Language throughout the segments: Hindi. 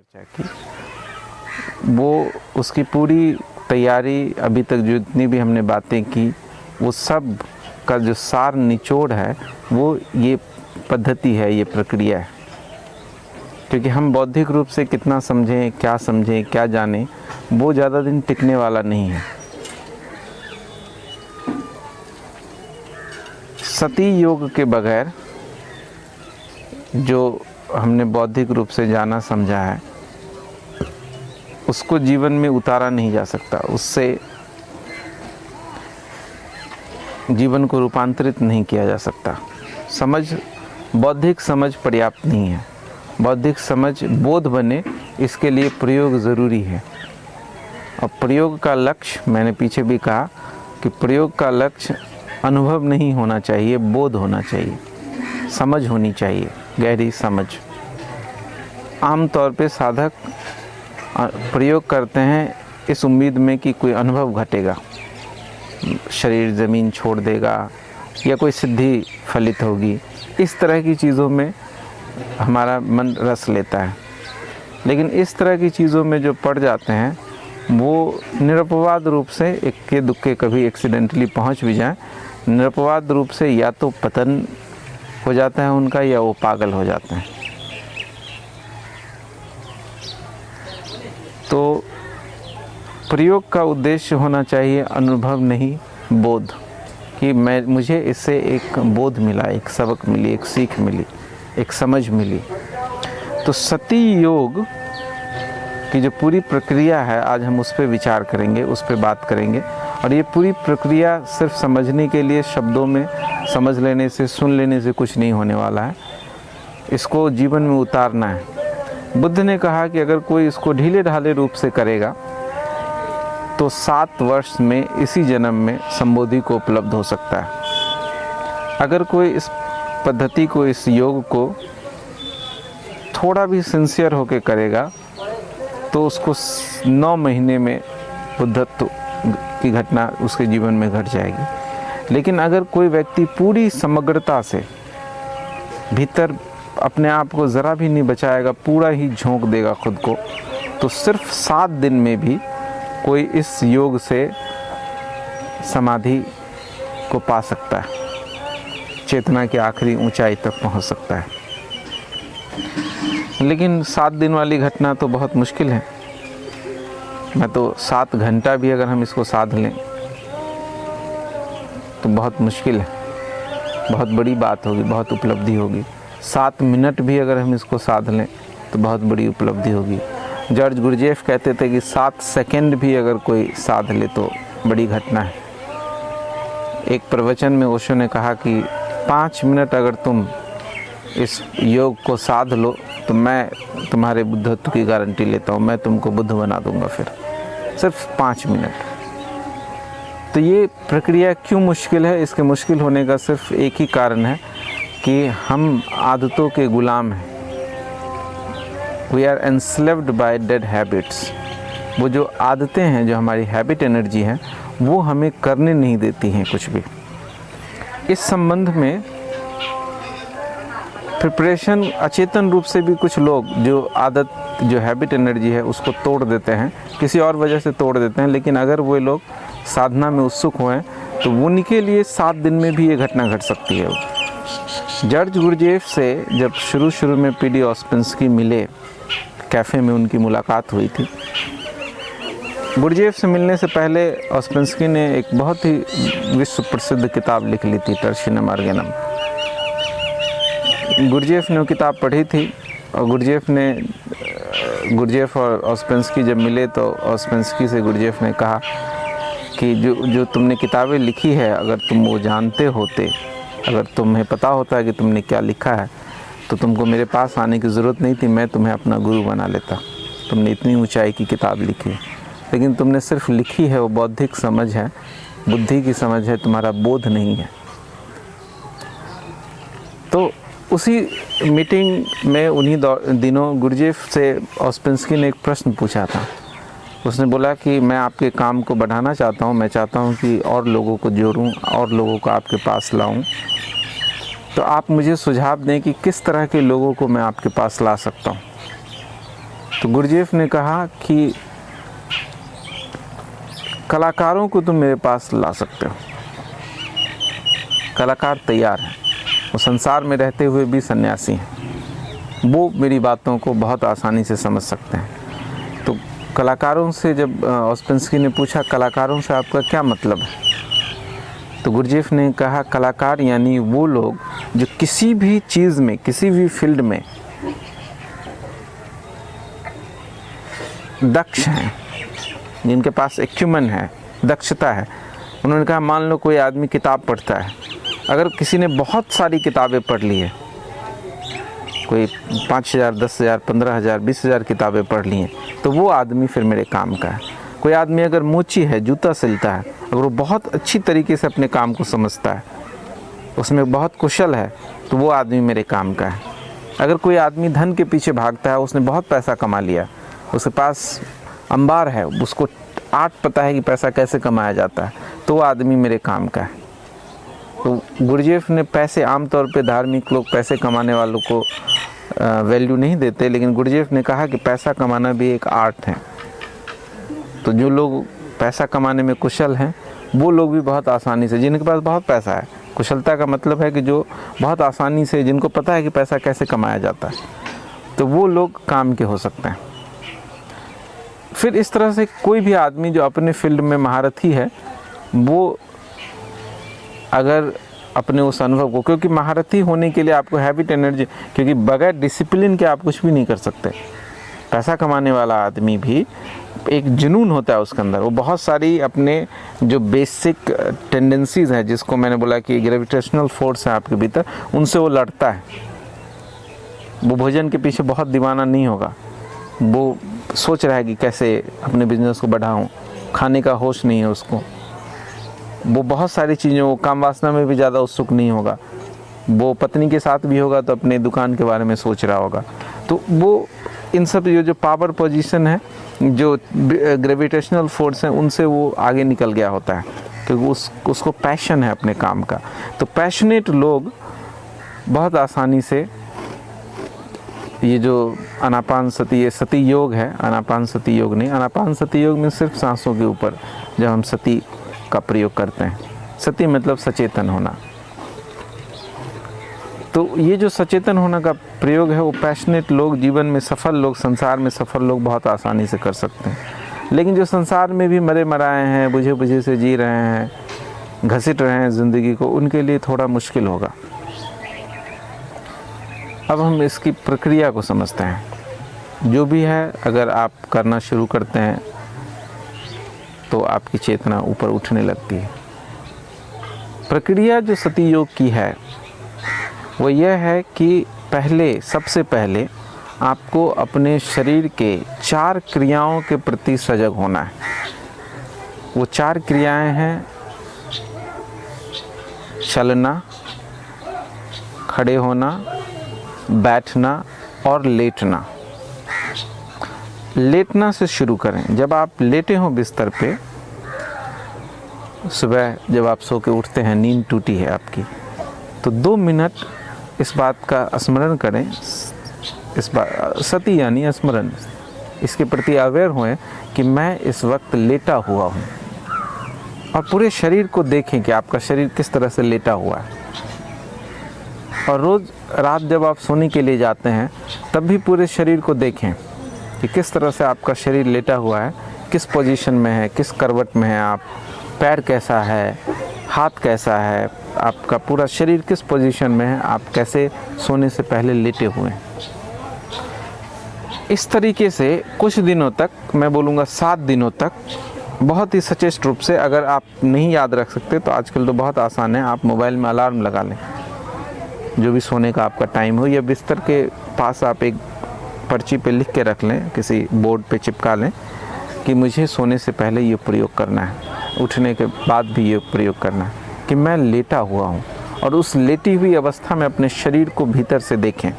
चर्चा की वो उसकी पूरी तैयारी अभी तक जितनी भी हमने बातें की वो सब का जो सार निचोड़ है वो ये पद्धति है, ये प्रक्रिया है। क्योंकि हम बौद्धिक रूप से कितना समझें, क्या जानें, वो ज़्यादा दिन टिकने वाला नहीं है। सती योग के बगैर जो हमने बौद्धिक रूप से जाना समझा है उसको जीवन में उतारा नहीं जा सकता, उससे जीवन को रूपांतरित नहीं किया जा सकता। बौद्धिक समझ पर्याप्त नहीं है। बौद्धिक समझ बोध बने इसके लिए प्रयोग ज़रूरी है। और प्रयोग का लक्ष्य, मैंने पीछे भी कहा कि प्रयोग का लक्ष्य अनुभव नहीं होना चाहिए, बोध होना चाहिए, समझ होनी चाहिए, गहरी समझ। आमतौर पे साधक प्रयोग करते हैं इस उम्मीद में कि कोई अनुभव घटेगा, शरीर ज़मीन छोड़ देगा या कोई सिद्धि फलित होगी। इस तरह की चीज़ों में हमारा मन रस लेता है। लेकिन इस तरह की चीज़ों में जो पड़ जाते हैं वो निरपवाद रूप से, इक्के दुक्के कभी एक्सीडेंटली पहुंच भी जाएं, निरपवाद रूप से या तो पतन हो जाता है उनका या वो पागल हो जाते हैं। तो प्रयोग का उद्देश्य होना चाहिए अनुभव नहीं, बोध, कि मुझे इससे एक बोध मिला, एक सबक मिली, एक सीख मिली, एक समझ मिली। तो सती योग की जो पूरी प्रक्रिया है आज हम उस पर विचार करेंगे, उस पर बात करेंगे। और ये पूरी प्रक्रिया सिर्फ समझने के लिए, शब्दों में समझ लेने से, सुन लेने से कुछ नहीं होने वाला है। इसको जीवन में उतारना है। बुद्ध ने कहा कि अगर कोई इसको ढीले ढाले रूप से करेगा तो 7 वर्ष में, इसी जन्म में संबोधि को उपलब्ध हो सकता है। अगर कोई इस पद्धति को, इस योग को थोड़ा भी सिंसियर होकर करेगा तो उसको 9 महीने में बुद्धत्व की घटना उसके जीवन में घट जाएगी। लेकिन अगर कोई व्यक्ति पूरी समग्रता से भीतर अपने आप को ज़रा भी नहीं बचाएगा, पूरा ही झोंक देगा खुद को, तो सिर्फ 7 दिन में भी कोई इस योग से समाधि को पा सकता है, चेतना की आखिरी ऊंचाई तक पहुंच सकता है। लेकिन 7 दिन वाली घटना तो बहुत मुश्किल है। मैं तो 7 घंटा भी अगर हम इसको साध लें तो बहुत मुश्किल है, बहुत बड़ी बात होगी, बहुत उपलब्धि होगी। 7 मिनट भी अगर हम इसको साध लें तो बहुत बड़ी उपलब्धि होगी। जॉर्ज गुरजेफ कहते थे कि 7 सेकंड भी अगर कोई साध ले तो बड़ी घटना है। एक प्रवचन में ओशो ने कहा कि 5 मिनट अगर तुम इस योग को साध लो तो मैं तुम्हारे बुद्धत्व की गारंटी लेता हूँ, मैं तुमको बुद्ध बना दूंगा। फिर सिर्फ 5 मिनट। तो ये प्रक्रिया क्यों मुश्किल है? इसके मुश्किल होने का सिर्फ एक ही कारण है कि हम आदतों के गुलाम हैं। We are enslaved by dead habits. वो जो आदतें हैं, जो हमारी हैबिट एनर्जी है, वो हमें करने नहीं देती हैं कुछ भी। इस संबंध में प्रिपरेशन, अचेतन रूप से भी कुछ लोग जो आदत, जो हैबिट एनर्जी है उसको तोड़ देते हैं, किसी और वजह से तोड़ देते हैं। लेकिन अगर वो लोग साधना में उत्सुक हुए तो उनके लिए 7 दिन में भी ये घटना घट सकती है। जॉर्ज गुरजेफ से जब शुरू में पीडी ऑस्पेंस्की मिले, कैफ़े में उनकी मुलाकात हुई थी। गुरजेफ से मिलने से पहले ऑस्पेंस्की ने एक बहुत ही विश्व प्रसिद्ध किताब लिख ली थी, टर्शिनम अर्गेनम। गुरजेफ ने वो किताब पढ़ी थी और गुरजेफ और ऑस्पेंस्की जब मिले तो ऑस्पेंस्की से गुरजेफ ने कहा कि जो तुमने किताबें लिखी है, अगर तुम वो जानते होते, अगर तुम्हें पता होता है कि तुमने क्या लिखा है तो तुमको मेरे पास आने की ज़रूरत नहीं थी, मैं तुम्हें अपना गुरु बना लेता। तुमने इतनी ऊंचाई की किताब लिखी, लेकिन तुमने सिर्फ लिखी है, वो बौद्धिक समझ है, बुद्धि की समझ है, तुम्हारा बोध नहीं है। तो उसी मीटिंग में, उन्हीं दिनों गुरजेफ से ऑस्पेंस्की ने एक प्रश्न पूछा था। उसने बोला कि मैं आपके काम को बढ़ाना चाहता हूँ, मैं चाहता हूँ कि और लोगों को जोड़ूँ, और लोगों को आपके पास लाऊँ, तो आप मुझे सुझाव दें कि किस तरह के लोगों को मैं आपके पास ला सकता हूँ। तो गुरुजीएफ ने कहा कि कलाकारों को तुम मेरे पास ला सकते हो, कलाकार तैयार हैं, वो संसार में रहते हुए भी सन्यासी हैं, वो मेरी बातों को बहुत आसानी से समझ सकते हैं। तो कलाकारों से जब ऑस्पेंस्की ने पूछा कलाकारों से आपका क्या मतलब है, तो गुरुजीएफ ने कहा कलाकार यानी वो लोग जो किसी भी चीज़ में, किसी भी फील्ड में दक्ष हैं, जिनके पास एक्यूमेन है, दक्षता है। उन्होंने कहा मान लो कोई आदमी किताब पढ़ता है, अगर किसी ने बहुत सारी किताबें पढ़ ली है, कोई 5,000, 10,000, 15,000, 20,000 किताबें पढ़ ली हैं, तो वो आदमी फिर मेरे काम का है। कोई आदमी अगर मोची है, जूता सिलता है, अगर वो बहुत अच्छी तरीके से अपने काम को समझता है, उसमें बहुत कुशल है, तो वो आदमी मेरे काम का है। अगर कोई आदमी धन के पीछे भागता है, उसने बहुत पैसा कमा लिया, उसके पास अंबार है, उसको आर्ट पता है कि पैसा कैसे कमाया जाता है, तो वो आदमी मेरे काम का है। तो गुरुजीएफ ने पैसे, आमतौर पे धार्मिक लोग पैसे कमाने वालों को वैल्यू नहीं देते, लेकिन गुरुजीएफ ने कहा कि पैसा कमाना भी एक आर्ट है। तो जो लोग पैसा कमाने में कुशल हैं, वो लोग भी बहुत आसानी से, जिनके पास बहुत पैसा है, कुशलता का मतलब है कि जो बहुत आसानी से, जिनको पता है कि पैसा कैसे कमाया जाता है, तो वो लोग काम के हो सकते हैं। फिर इस तरह से कोई भी आदमी जो अपने फील्ड में महारथी है, वो अगर अपने उस अनुभव को, क्योंकि महारथी होने के लिए आपको हैबिट, एनर्जी, क्योंकि बगैर डिसिप्लिन के आप कुछ भी नहीं कर सकते। पैसा कमाने वाला आदमी भी एक जुनून होता है उसके अंदर, वो बहुत सारी अपने जो बेसिक टेंडेंसीज़ हैं, जिसको मैंने बोला कि ग्रेविटेशनल फोर्स है आपके भीतर, उनसे वो लड़ता है। वो भोजन के पीछे बहुत दीवाना नहीं होगा, वो सोच रहा है कि कैसे अपने बिजनेस को बढ़ाऊं, खाने का होश नहीं है उसको, वो बहुत सारी चीज़ों, वो काम वासना में भी ज़्यादा उत्सुक नहीं होगा, वो पत्नी के साथ भी होगा तो अपने दुकान के बारे में सोच रहा होगा। तो वो इन सब जो पावर पोजीशन है, जो ग्रेविटेशनल फोर्स हैं, उनसे वो आगे निकल गया होता है, क्योंकि उसको पैशन है अपने काम का। तो पैशनेट लोग बहुत आसानी से ये जो आनापान सती, ये सती योग है, आनापान सती योग नहीं, आनापान सती योग में सिर्फ सांसों के ऊपर जब हम सती का प्रयोग करते हैं, सती मतलब सचेतन होना। तो ये जो सचेतन होने का प्रयोग है, वो पैशनेट लोग, जीवन में सफल लोग, संसार में सफल लोग बहुत आसानी से कर सकते हैं। लेकिन जो संसार में भी मरे मराए हैं, बुझे बुझे से जी रहे हैं, घसीट रहे हैं ज़िंदगी को, उनके लिए थोड़ा मुश्किल होगा। अब हम इसकी प्रक्रिया को समझते हैं। जो भी है, अगर आप करना शुरू करते हैं तो आपकी चेतना ऊपर उठने लगती है। प्रक्रिया जो सती योग की है वो यह है कि सबसे पहले आपको अपने शरीर के 4 क्रियाओं के प्रति सजग होना है। वो 4 क्रियाएं हैं: चलना, खड़े होना, बैठना और लेटना। लेटना से शुरू करें। जब आप लेटे हों बिस्तर पे, सुबह जब आप सो के उठते हैं, नींद टूटी है आपकी, तो 2 मिनट इस बात का स्मरण करें, इस बात सती यानी स्मरण, इसके प्रति अवेयर होएं कि मैं इस वक्त लेटा हुआ हूँ, और पूरे शरीर को देखें कि आपका शरीर किस तरह से लेटा हुआ है। और रोज़ रात जब आप सोने के लिए जाते हैं, तब भी पूरे शरीर को देखें कि किस तरह से आपका शरीर लेटा हुआ है, किस पोजीशन में है, किस करवट में है आप, पैर कैसा है, हाथ कैसा है, आपका पूरा शरीर किस पोजीशन में है, आप कैसे सोने से पहले लेटे हुए हैं। इस तरीके से कुछ दिनों तक, मैं बोलूँगा 7 दिनों तक, बहुत ही सचेत रूप से। अगर आप नहीं याद रख सकते तो आजकल तो बहुत आसान है, आप मोबाइल में अलार्म लगा लें, जो भी सोने का आपका टाइम हो, या बिस्तर के पास आप एक पर्ची पे लिख के रख लें, किसी बोर्ड पे चिपका लें कि मुझे सोने से पहले ये प्रयोग करना है, उठने के बाद भी ये प्रयोग करना है कि मैं लेटा हुआ हूँ। और उस लेटी हुई अवस्था में अपने शरीर को भीतर से देखें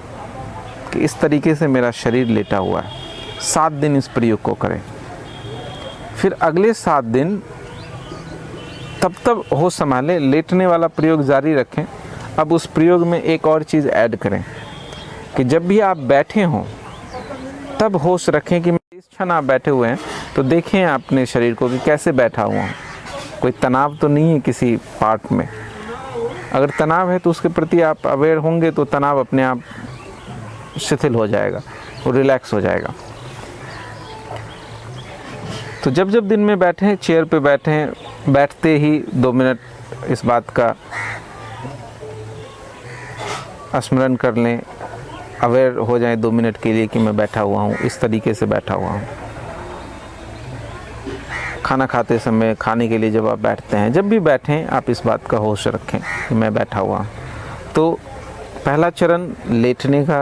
कि इस तरीके से मेरा शरीर लेटा हुआ है। 7 दिन इस प्रयोग को करें। फिर अगले 7 दिन तब होश संभालें, लेटने वाला प्रयोग जारी रखें। अब उस प्रयोग में एक और चीज़ ऐड करें कि जब भी आप बैठे हों तब होश रखें कि इस क्षण आप बैठे हुए हैं तो देखें अपने शरीर को कि कैसे बैठा हुआ हूँ, कोई तनाव तो नहीं है किसी पार्ट में। अगर तनाव है तो उसके प्रति आप अवेयर होंगे तो तनाव अपने आप शिथिल हो जाएगा, वो रिलैक्स हो जाएगा। तो जब जब दिन में बैठें, चेयर पे बैठें, बैठते ही 2 मिनट इस बात का स्मरण कर लें, अवेयर हो जाएं 2 मिनट के लिए कि मैं बैठा हुआ हूँ, इस तरीके से बैठा हुआ हूँ। खाना खाते समय, खाने के लिए जब आप बैठते हैं, जब भी बैठें आप इस बात का होश रखें कि मैं बैठा हुआ हूँ। तो पहला चरण लेटने का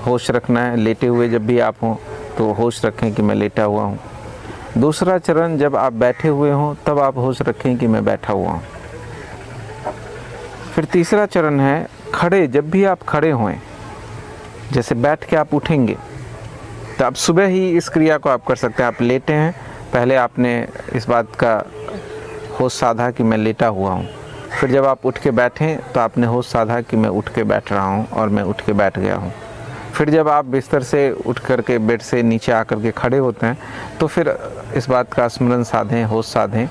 होश रखना है, लेटे हुए जब भी आप हों तो होश रखें कि मैं लेटा हुआ हूँ। दूसरा चरण जब आप बैठे हुए हों तब आप होश रखें कि मैं बैठा हुआ हूँ। फिर तीसरा चरण है खड़े, जब भी आप खड़े होएं, जैसे बैठ के आप उठेंगे तो आप सुबह ही इस क्रिया को आप कर सकते हैं। आप लेटे हैं, पहले आपने इस बात का होश साधा कि मैं लेटा हुआ हूँ। फिर जब आप उठ के बैठें तो आपने होश साधा कि मैं उठ के बैठ रहा हूँ और मैं उठ के बैठ गया हूँ। फिर जब आप बिस्तर से उठ कर के बेड से नीचे आकर के खड़े होते हैं तो फिर इस बात का स्मरण साधें, होश साधें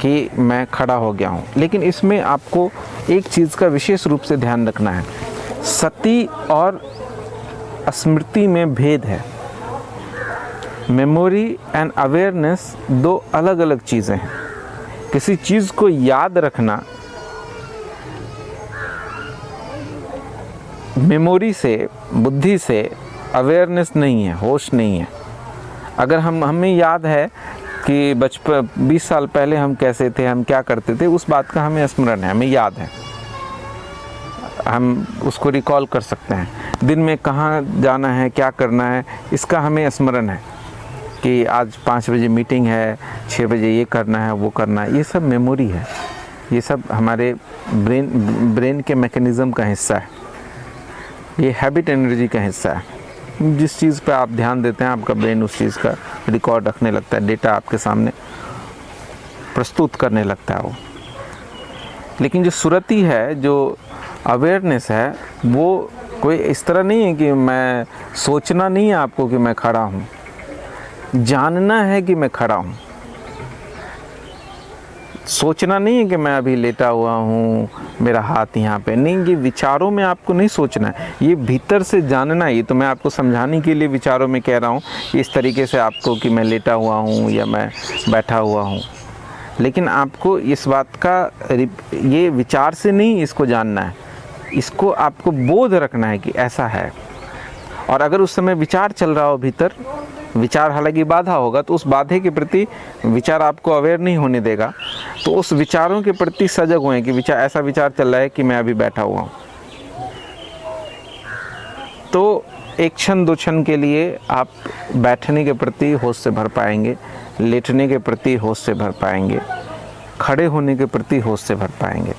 कि मैं खड़ा हो गया हूँ। लेकिन इसमें आपको एक चीज़ का विशेष रूप से ध्यान रखना है, सति और स्मृति में भेद है। मेमोरी एंड अवेयरनेस 2 अलग अलग चीज़ें हैं। किसी चीज़ को याद रखना मेमोरी से, बुद्धि से अवेयरनेस नहीं है, होश नहीं है। अगर हमें याद है कि बचपन 20 साल पहले हम कैसे थे, हम क्या करते थे, उस बात का हमें स्मरण है, हमें याद है, हम उसको रिकॉल कर सकते हैं। दिन में कहाँ जाना है, क्या करना है, इसका हमें स्मरण है कि आज 5 बजे मीटिंग है, 6 बजे ये करना है, वो करना है। ये सब मेमोरी है, ये सब हमारे ब्रेन के मैकेनिज़्म का हिस्सा है, ये हैबिट एनर्जी का हिस्सा है। जिस चीज़ पे आप ध्यान देते हैं आपका ब्रेन उस चीज़ का रिकॉर्ड रखने लगता है, डेटा आपके सामने प्रस्तुत करने लगता है वो। लेकिन जो सुरति है, जो अवेयरनेस है, वो कोई इस तरह नहीं है कि मैं सोचना नहीं है आपको कि मैं खड़ा हूँ, जानना है कि मैं खड़ा हूँ। सोचना नहीं है कि मैं अभी लेटा हुआ हूँ, मेरा हाथ यहाँ पे नहीं, ये विचारों में आपको नहीं सोचना है, ये भीतर से जानना है। ये तो मैं आपको समझाने के लिए विचारों में कह रहा हूँ इस तरीके से आपको कि मैं लेटा हुआ हूँ या मैं बैठा हुआ हूँ। लेकिन आपको इस बात का ये विचार से नहीं इसको जानना है, इसको आपको बोध रखना है कि ऐसा है। और अगर उस समय विचार चल रहा हो भीतर, विचार हालांकि बाधा होगा, तो उस बाधे के प्रति विचार आपको अवेयर नहीं होने देगा। तो उस विचारों के प्रति सजग हुए कि ऐसा विचार चल रहा है कि मैं अभी बैठा हुआ हूँ। तो 1 क्षण 2 क्षण के लिए आप बैठने के प्रति होश से भर पाएंगे, लेटने के प्रति होश से भर पाएंगे, खड़े होने के प्रति होश से भर पाएंगे।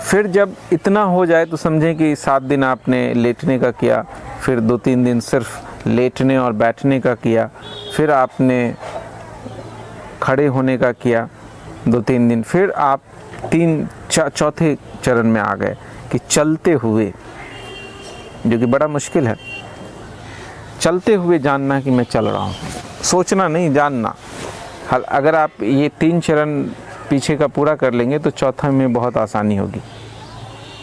फिर जब इतना हो जाए तो समझें कि 7 दिन आपने लेटने का किया, फिर 2-3 दिन सिर्फ लेटने और बैठने का किया, फिर आपने खड़े होने का किया 2-3 दिन, फिर आप चौथे चरण में आ गए कि चलते हुए, जो कि बड़ा मुश्किल है, चलते हुए जानना कि मैं चल रहा हूँ, सोचना नहीं, जानना। अगर आप ये 3 चरण पीछे का पूरा कर लेंगे तो चौथा में बहुत आसानी होगी।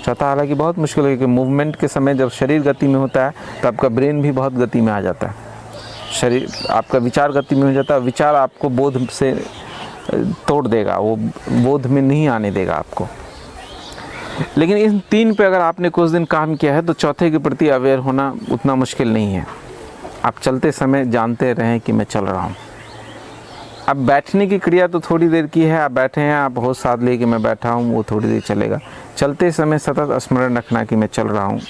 चौथा हालांकि बहुत मुश्किल है, क्योंकि मूवमेंट के समय जब शरीर गति में होता है तो आपका ब्रेन भी बहुत गति में आ जाता है, शरीर आपका विचार गति में हो जाता है, विचार आपको बोध से तोड़ देगा, वो बोध में नहीं आने देगा आपको। लेकिन इन 3 पे अगर आपने कुछ दिन काम किया है तो चौथे के प्रति अवेयर होना उतना मुश्किल नहीं है। आप चलते समय जानते रहें कि मैं चल रहा हूँ। अब बैठने की क्रिया तो थोड़ी देर की है, आप बैठे हैं, आप होश साध ले कि मैं बैठा हूँ, वो थोड़ी देर चलेगा। चलते समय सतत स्मरण रखना कि मैं चल रहा हूँ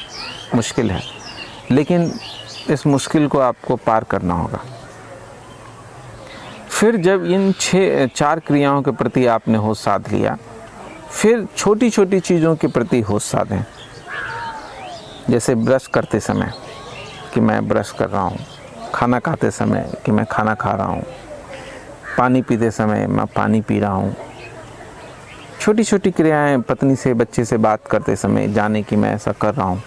मुश्किल है, लेकिन इस मुश्किल को आपको पार करना होगा। फिर जब इन 4 क्रियाओं के प्रति आपने होश साध लिया, फिर छोटी छोटी चीज़ों के प्रति होश साधें। जैसे ब्रश करते समय कि मैं ब्रश कर रहा हूँ, खाना खाते समय कि मैं खाना खा रहा हूँ, पानी पीते समय मैं पानी पी रहा हूँ। छोटी छोटी क्रियाएं, पत्नी से, बच्चे से बात करते समय जाने कि मैं ऐसा कर रहा हूँ।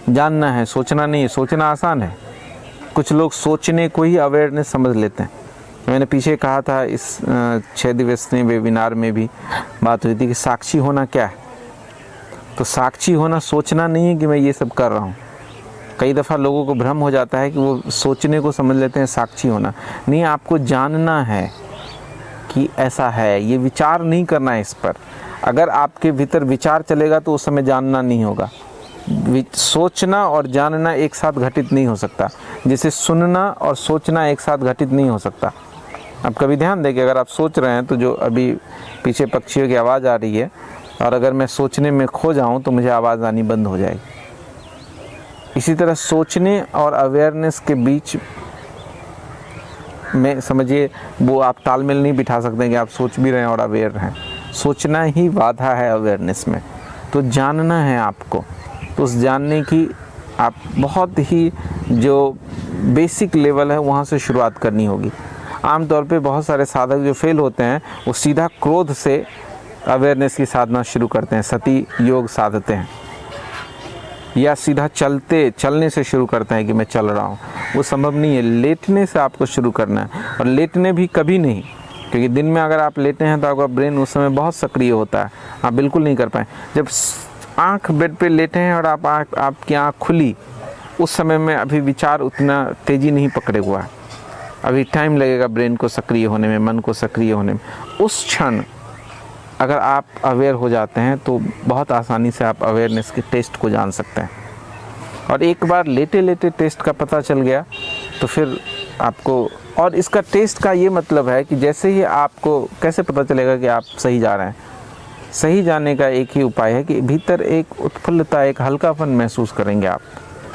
जानना है, सोचना नहीं है। सोचना आसान है, कुछ लोग सोचने को ही अवेयरनेस समझ लेते हैं। मैंने पीछे कहा था इस 6 दिवसीय वेबिनार में भी बात हुई थी कि साक्षी होना क्या है। तो साक्षी होना सोचना नहीं है कि मैं ये सब कर रहा हूँ। कई दफ़ा लोगों को भ्रम हो जाता है कि वो सोचने को समझ लेते हैं साक्षी होना। नहीं, आपको जानना है कि ऐसा है, ये विचार नहीं करना है इस पर। अगर आपके भीतर विचार चलेगा तो उस समय जानना नहीं होगा। सोचना और जानना एक साथ घटित नहीं हो सकता, जैसे सुनना और सोचना एक साथ घटित नहीं हो सकता। आप कभी ध्यान दें कि अगर आप सोच रहे हैं तो जो अभी पीछे पक्षियों की आवाज़ आ रही है, और अगर मैं सोचने में खो जाऊं तो मुझे आवाज़ आनी बंद हो जाएगी। इसी तरह सोचने और अवेयरनेस के बीच में समझिए वो आप तालमेल नहीं बिठा सकते कि आप सोच भी रहे हैं और अवेयर हैं। सोचना ही बाधा है अवेयरनेस में। तो जानना है आपको, तो उस जानने की आप बहुत ही जो बेसिक लेवल है वहाँ से शुरुआत करनी होगी। आमतौर पे बहुत सारे साधक जो फेल होते हैं वो सीधा क्रोध से अवेयरनेस की साधना शुरू करते हैं, सती योग साधते हैं, या सीधा चलने से शुरू करते हैं कि मैं चल रहा हूँ। वो संभव नहीं है। लेटने से आपको शुरू करना है, और लेटने भी कभी नहीं, क्योंकि दिन में अगर आप लेटे हैं तो आपका ब्रेन उस समय बहुत सक्रिय होता है, आप बिल्कुल नहीं कर पाए। जब आँख बेड पे लेटे हैं और आपकी आँख खुली, उस समय में अभी विचार उतना तेज़ी नहीं पकड़े हुआ है, अभी टाइम लगेगा ब्रेन को सक्रिय होने में, मन को सक्रिय होने में। उस क्षण अगर आप अवेयर हो जाते हैं तो बहुत आसानी से आप अवेयरनेस के टेस्ट को जान सकते हैं। और एक बार लेटे लेटे टेस्ट का पता चल गया तो फिर आपको, और इसका टेस्ट का ये मतलब है कि जैसे ही आपको कैसे पता चलेगा कि आप सही जा रहे हैं। सही जाने का एक ही उपाय है कि भीतर एक उत्फुल्लता, एक हल्कापन महसूस करेंगे, आप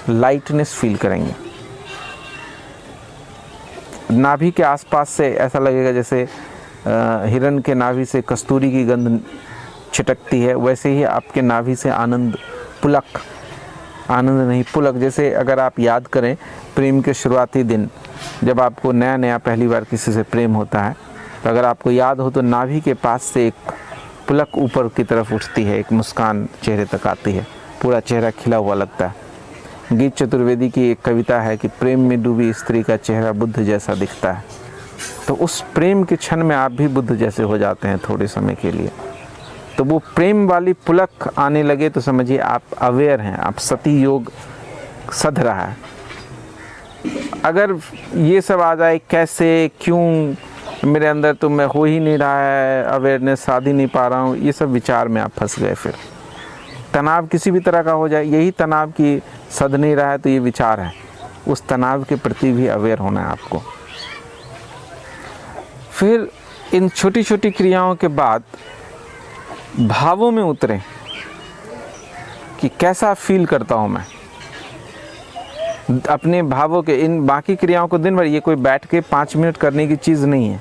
लाइटनेस फील करेंगे। नाभि के आसपास से ऐसा लगेगा जैसे हिरण के नाभि से कस्तूरी की गंध छिटकती है, वैसे ही आपके नाभि से आनंद, पुलक, आनंद नहीं पुलक। जैसे अगर आप याद करें प्रेम के शुरुआती दिन, जब आपको नया नया पहली बार किसी से प्रेम होता है, तो अगर आपको याद हो तो नाभि के पास से एक पुलक ऊपर की तरफ उठती है, एक मुस्कान चेहरे तक आती है, पूरा चेहरा खिला हुआ लगता है। गीत चतुर्वेदी की एक कविता है कि प्रेम में डूबी स्त्री का चेहरा बुद्ध जैसा दिखता है। तो उस प्रेम के क्षण में आप भी बुद्ध जैसे हो जाते हैं थोड़े समय के लिए। तो वो प्रेम वाली पुलक आने लगे तो समझिए आप अवेयर हैं, आप सती योग सध रहा है। अगर ये सब आ जाए कैसे, क्यों मेरे अंदर तो मैं हो ही नहीं रहा है, अवेयरनेस साध ही नहीं पा रहा हूँ, ये सब विचार में आप फंस गए। फिर तनाव किसी भी तरह का हो जाए, यही तनाव की सध नहीं रहा है तो ये विचार है, उस तनाव के प्रति भी अवेयर होना है आपको। फिर इन छोटी छोटी क्रियाओं के बाद भावों में उतरें कि कैसा फील करता हूँ मैं अपने भावों के। इन बाकी क्रियाओं को दिन भर, ये कोई बैठ के 5 मिनट करने की चीज़ नहीं है।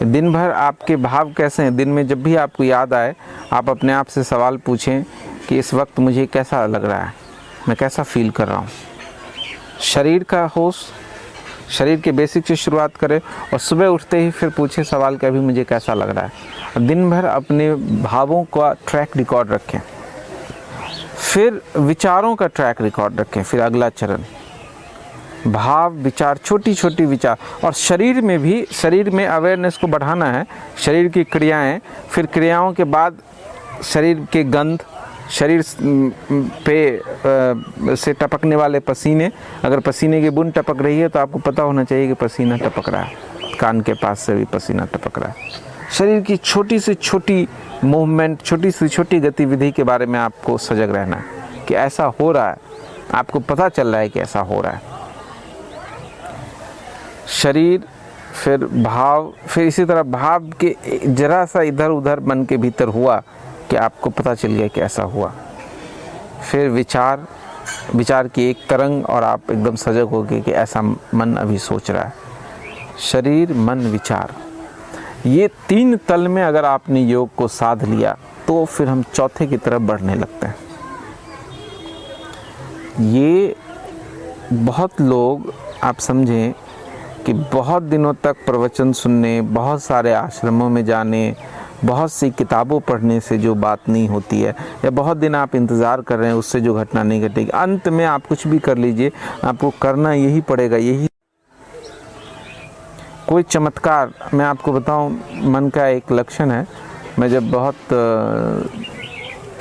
दिन भर आपके भाव कैसे हैं, दिन में जब भी आपको याद आए आप अपने आप से सवाल पूछें कि इस वक्त मुझे कैसा लग रहा है, मैं कैसा फील कर रहा हूँ। शरीर का होश, शरीर के बेसिक से शुरुआत करें और सुबह उठते ही फिर पूछे सवाल कि अभी मुझे कैसा लग रहा है। दिन भर अपने भावों का ट्रैक रिकॉर्ड रखें, फिर विचारों का ट्रैक रिकॉर्ड रखें। फिर अगला चरण भाव, विचार, छोटी छोटी विचार। और शरीर में भी, शरीर में अवेयरनेस को बढ़ाना है, शरीर की क्रियाएं, फिर क्रियाओं के बाद शरीर के गंध, शरीर पे से टपकने वाले पसीने। अगर पसीने की बूंद टपक रही है तो आपको पता होना चाहिए कि पसीना टपक रहा है, कान के पास से भी पसीना टपक रहा है। शरीर की छोटी से छोटी मूवमेंट, छोटी से छोटी गतिविधि के बारे में आपको सजग रहना है कि ऐसा हो रहा है, आपको पता चल रहा है कि ऐसा हो रहा है। शरीर, फिर भाव, फिर इसी तरह भाव के जरा सा इधर उधर मन के भीतर हुआ कि आपको पता चल गया कि ऐसा हुआ। फिर विचार, विचार की एक तरंग और आप एकदम सजग हो गए कि ऐसा मन अभी सोच रहा है। शरीर, मन, विचार, ये 3 तल में अगर आपने योग को साध लिया तो फिर हम चौथे की तरफ बढ़ने लगते हैं। ये बहुत लोग, आप समझें कि बहुत दिनों तक प्रवचन सुनने, बहुत सारे आश्रमों में जाने, बहुत सी किताबों पढ़ने से जो बात नहीं होती है, या बहुत दिन आप इंतज़ार कर रहे हैं उससे जो घटना नहीं घटेगी, अंत में आप कुछ भी कर लीजिए, आपको करना यही पड़ेगा। यही कोई चमत्कार, मैं आपको बताऊं, मन का एक लक्षण है। मैं जब बहुत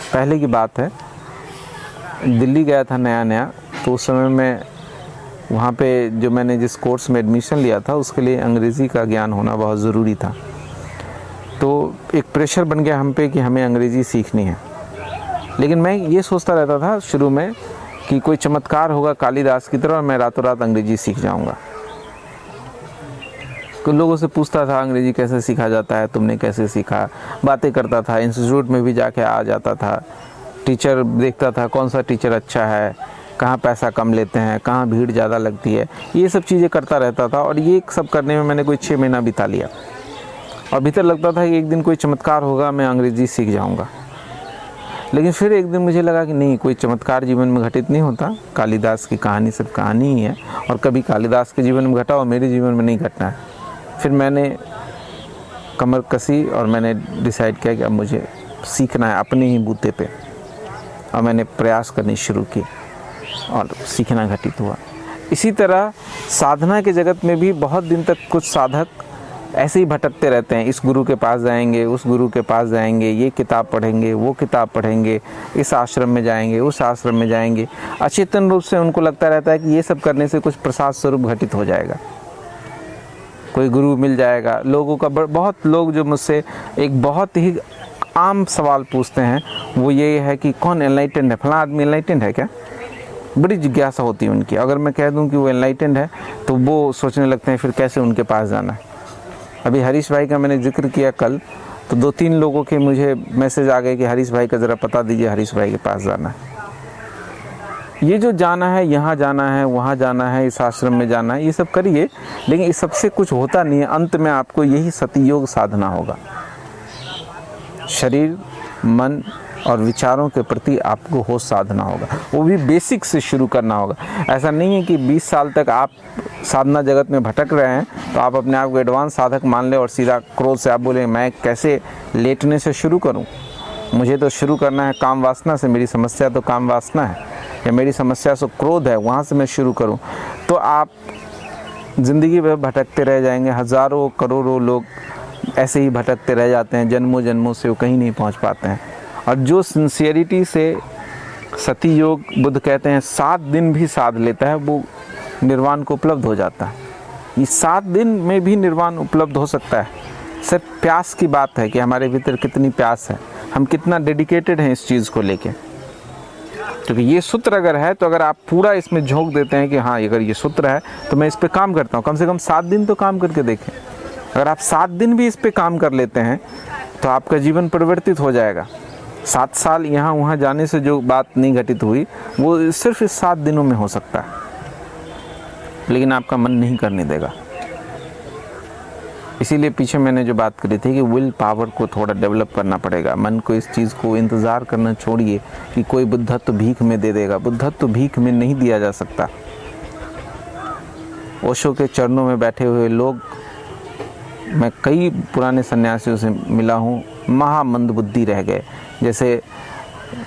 पहले की बात है, दिल्ली गया था नया नया, तो उस समय मैं वहाँ पे जो मैंने जिस कोर्स में एडमिशन लिया था उसके लिए अंग्रेज़ी का ज्ञान होना बहुत ज़रूरी था। तो एक प्रेशर बन गया हम पे कि हमें अंग्रेज़ी सीखनी है। लेकिन मैं ये सोचता रहता था शुरू में कि कोई चमत्कार होगा कालिदास की तरह और मैं रातों रात अंग्रेज़ी सीख जाऊँगा। कुछ लोगों से पूछता था अंग्रेज़ी कैसे सीखा जाता है, तुमने कैसे सीखा, बातें करता था, इंस्टीट्यूट में भी जाके आ जाता था, टीचर देखता था कौन सा टीचर अच्छा है, कहाँ पैसा कम लेते हैं, कहाँ भीड़ ज़्यादा लगती है, ये सब चीज़ें करता रहता था। और ये सब करने में मैंने कोई 6 महीना बिता लिया और भीतर लगता था कि एक दिन कोई चमत्कार होगा, मैं अंग्रेज़ी सीख जाऊँगा। लेकिन फिर एक दिन मुझे लगा कि नहीं, कोई चमत्कार जीवन में घटित नहीं होता, कालिदास की कहानी सिर्फ कहानी ही है और कभी कालिदास के जीवन में घटा और मेरे जीवन में नहीं घटना है। फिर मैंने कमर कसी और मैंने डिसाइड किया कि अब मुझे सीखना है अपने ही बूते पे, और मैंने प्रयास करनी शुरू की और सीखना घटित हुआ। इसी तरह साधना के जगत में भी बहुत दिन तक कुछ साधक ऐसे ही भटकते रहते हैं, इस गुरु के पास जाएंगे, उस गुरु के पास जाएंगे, ये किताब पढ़ेंगे, वो किताब पढ़ेंगे, इस आश्रम में जाएंगे, उस आश्रम में जाएंगे। अचेतन रूप से उनको लगता रहता है कि ये सब करने से कुछ प्रसाद स्वरूप घटित हो जाएगा, कोई गुरु मिल जाएगा। लोगों का बहुत लोग जो मुझसे एक बहुत ही आम सवाल पूछते हैं वो ये है कि कौन एनलाइटेंड है, फलां आदमी एनलाइटेंड है क्या? बड़ी जिज्ञासा होती है उनकी। अगर मैं कह दूं कि वो एनलाइटेंड है तो वो सोचने लगते हैं फिर कैसे उनके पास जाना है। अभी हरीश भाई का मैंने जिक्र किया कल, तो 2-3 लोगों के मुझे मैसेज आ गए कि हरीश भाई का ज़रा पता दीजिए, हरीश भाई के पास जाना है। ये जो जाना है, यहाँ जाना है, वहाँ जाना है, इस आश्रम में जाना है, ये सब करिए, लेकिन इस सबसे कुछ होता नहीं है। अंत में आपको यही सतयोग साधना होगा। शरीर, मन और विचारों के प्रति आपको होश साधना होगा, वो भी बेसिक से शुरू करना होगा। ऐसा नहीं है कि 20 साल तक आप साधना जगत में भटक रहे हैं तो आप अपने आप को एडवांस साधक मान लें और सीधा क्रोध से आप बोले मैं कैसे लेटने से शुरू करूं, मुझे तो शुरू करना है काम वासना से, मेरी समस्या तो काम वासना है, या मेरी समस्या से क्रोध है, वहाँ से मैं शुरू करूं, तो आप ज़िंदगी में भटकते रह जाएंगे। हज़ारों करोड़ों लोग ऐसे ही भटकते रह जाते हैं, जन्मों जन्मों से वो कहीं नहीं पहुंच पाते हैं। और जो सिंसियरिटी से सती योग बुद्ध कहते हैं 7 दिन भी साध लेता है वो निर्वाण को उपलब्ध हो जाता है। ये 7 दिन में भी निर्वाण उपलब्ध हो सकता है। सिर्फ प्यास की बात है कि हमारे भीतर कितनी प्यास है, हम कितना डेडिकेटेड हैं इस चीज़ को लेके। क्योंकि ये सूत्र अगर है तो अगर आप पूरा इसमें झोंक देते हैं कि हाँ अगर ये सूत्र है तो मैं इस पे काम करता हूँ, कम से कम 7 दिन तो काम करके देखें। अगर आप 7 दिन भी इस पे काम कर लेते हैं तो आपका जीवन परिवर्तित हो जाएगा। 7 साल यहाँ वहाँ जाने से जो बात नहीं घटित हुई वो सिर्फ इस 7 दिनों में हो सकता है, लेकिन आपका मन नहीं करने देगा। इसीलिए पीछे मैंने जो बात करी थी कि विल पावर को थोड़ा डेवलप करना पड़ेगा। मन को इस चीज़ को इंतज़ार करना छोड़िए कि कोई बुद्धत्व भीख में दे देगा। बुद्धत्व भीख में नहीं दिया जा सकता। ओशो के चरणों में बैठे हुए लोग, मैं कई पुराने सन्यासियों से मिला हूँ, महामंद बुद्धि रह गए। जैसे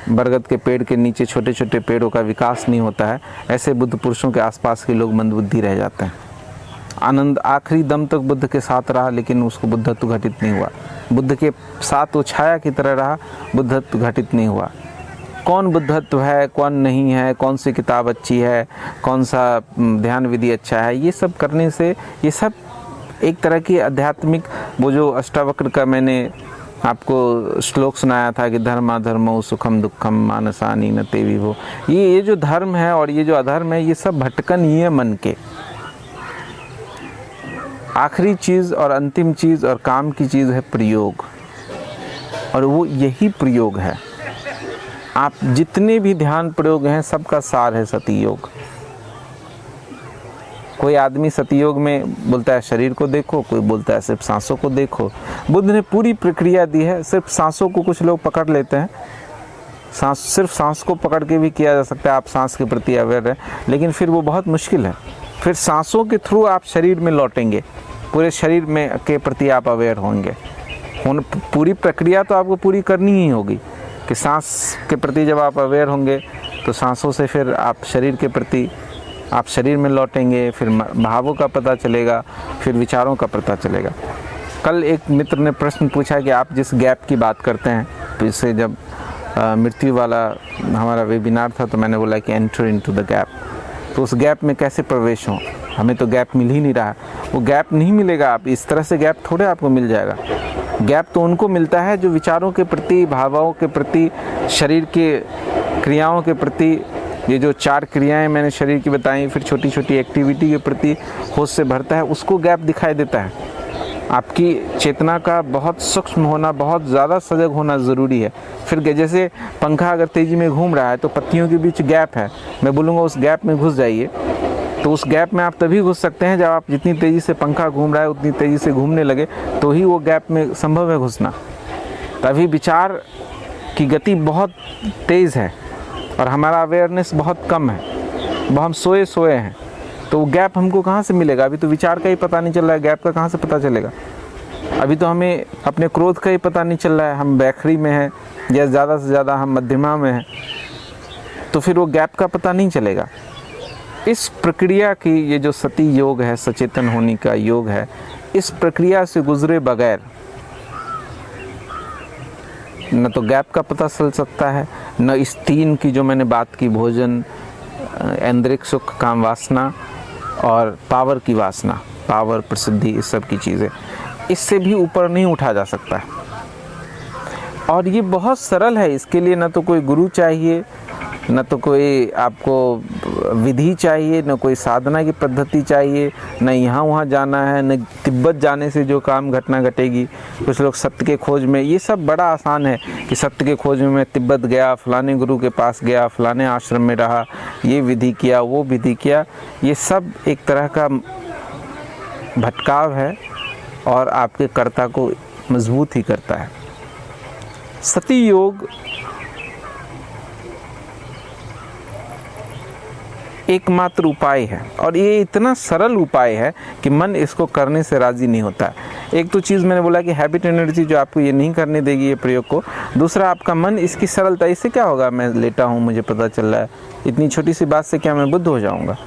बरगद के पेड़ के नीचे छोटे छोटे पेड़ों का विकास नहीं होता है, ऐसे बुद्ध पुरुषों के आसपास के लोग मंदबुद्धि रह जाते हैं। आनंद आखिरी दम तक बुद्ध के साथ रहा लेकिन उसको बुद्धत्व घटित नहीं हुआ। बुद्ध के साथ वो छाया की तरह रहा, बुद्धत्व घटित नहीं हुआ। कौन बुद्धत्व है, कौन नहीं है, कौन सी किताब अच्छी है, कौन सा ध्यान विधि अच्छा है, ये सब करने से, ये सब एक तरह की आध्यात्मिक, वो जो अष्टावक्र का मैंने आपको श्लोक सुनाया था कि धर्माधर्मो सुखम दुखम मानसानी न ते विभो, ये जो धर्म है और ये जो अधर्म है, ये सब भटकन ही है मन के। आखिरी चीज़ और अंतिम चीज़ और काम की चीज़ है प्रयोग, और वो यही प्रयोग है। आप जितने भी ध्यान प्रयोग हैं सबका सार है सती योग। कोई आदमी सती योग में बोलता है शरीर को देखो, कोई बोलता है सिर्फ सांसों को देखो। बुद्ध ने पूरी प्रक्रिया दी है। सिर्फ सांसों को कुछ लोग पकड़ लेते हैं, सिर्फ सांस को पकड़ के भी किया जा सकता है, आप सांस के प्रति अवेयर हैं, लेकिन फिर वो बहुत मुश्किल है। फिर सांसों के थ्रू आप शरीर में लौटेंगे, पूरे शरीर में के प्रति आप अवेयर होंगे। पूरी प्रक्रिया तो आपको पूरी करनी ही होगी कि सांस के प्रति जब आप अवेयर होंगे तो सांसों से फिर आप शरीर के प्रति, आप शरीर में लौटेंगे, फिर भावों का पता चलेगा, फिर विचारों का पता चलेगा। कल एक मित्र ने प्रश्न पूछा कि आप जिस गैप की बात करते हैं, तो इससे जब मृत्यु वाला हमारा वेबिनार था तो मैंने बोला कि एंटर इनटू द गैप, तो उस गैप में कैसे प्रवेश हो, हमें तो गैप मिल ही नहीं रहा। वो गैप नहीं मिलेगा, आप इस तरह से गैप थोड़े आपको मिल जाएगा। गैप तो उनको मिलता है जो विचारों के प्रति, भावों के प्रति, शरीर के क्रियाओं के प्रति, ये जो 4 क्रियाएं मैंने शरीर की बताई, फिर छोटी छोटी एक्टिविटी के प्रति होश से भरता है, उसको गैप दिखाई देता है। आपकी चेतना का बहुत सूक्ष्म होना, बहुत ज़्यादा सजग होना ज़रूरी है। फिर जैसे पंखा अगर तेज़ी में घूम रहा है तो पत्तियों के बीच गैप है, मैं बोलूँगा उस गैप में घुस जाइए, तो उस गैप में आप तभी घुस सकते हैं जब आप जितनी तेज़ी से पंखा घूम रहा है उतनी तेज़ी से घूमने लगे, तो ही वो गैप में संभव है घुसना। तभी विचार की गति बहुत तेज़ है और हमारा अवेयरनेस बहुत कम है, हम सोए हैं, तो वो गैप हमको कहाँ से मिलेगा? अभी तो विचार का ही पता नहीं चल रहा है, गैप का कहाँ से पता चलेगा? अभी तो हमें अपने क्रोध का ही पता नहीं चल रहा है, हम बैखरी में हैं या ज़्यादा से ज़्यादा हम मध्यमा में हैं, तो फिर वो गैप का पता नहीं चलेगा। इस प्रक्रिया की, ये जो सती योग है, सचेतन होने का योग है, इस प्रक्रिया से गुजरे बगैर न तो गैप का पता चल सकता है, न इस 3 की जो मैंने बात की, भोजन, ऐन्द्रिक सुख, काम वासना और पावर की वासना, पावर, प्रसिद्धि, इस सब की चीज़ें, इससे भी ऊपर नहीं उठा जा सकता है। और ये बहुत सरल है, इसके लिए न तो कोई गुरु चाहिए, न तो कोई आपको विधि चाहिए, न कोई साधना की पद्धति चाहिए, न यहाँ वहाँ जाना है, न तिब्बत जाने से जो काम घटना घटेगी। कुछ लोग सत्य के खोज में, ये सब बड़ा आसान है कि सत्य के खोज में मैं तिब्बत गया, फलाने गुरु के पास गया, फलाने आश्रम में रहा, ये विधि किया, वो विधि किया। ये सब एक तरह का भटकाव है और आपके कर्ता को मजबूत ही करता है। सती योग एकमात्र उपाय है और ये इतना सरल उपाय है कि मन इसको करने से राज़ी नहीं होता। एक तो चीज़ मैंने बोला कि हैबिट एनर्जी जो आपको ये नहीं करने देगी ये प्रयोग को, दूसरा आपका मन इसकी सरलता, इससे क्या होगा, मैं लेटा हूँ, मुझे पता चल रहा है, इतनी छोटी सी बात से क्या मैं बुद्ध हो जाऊँगा?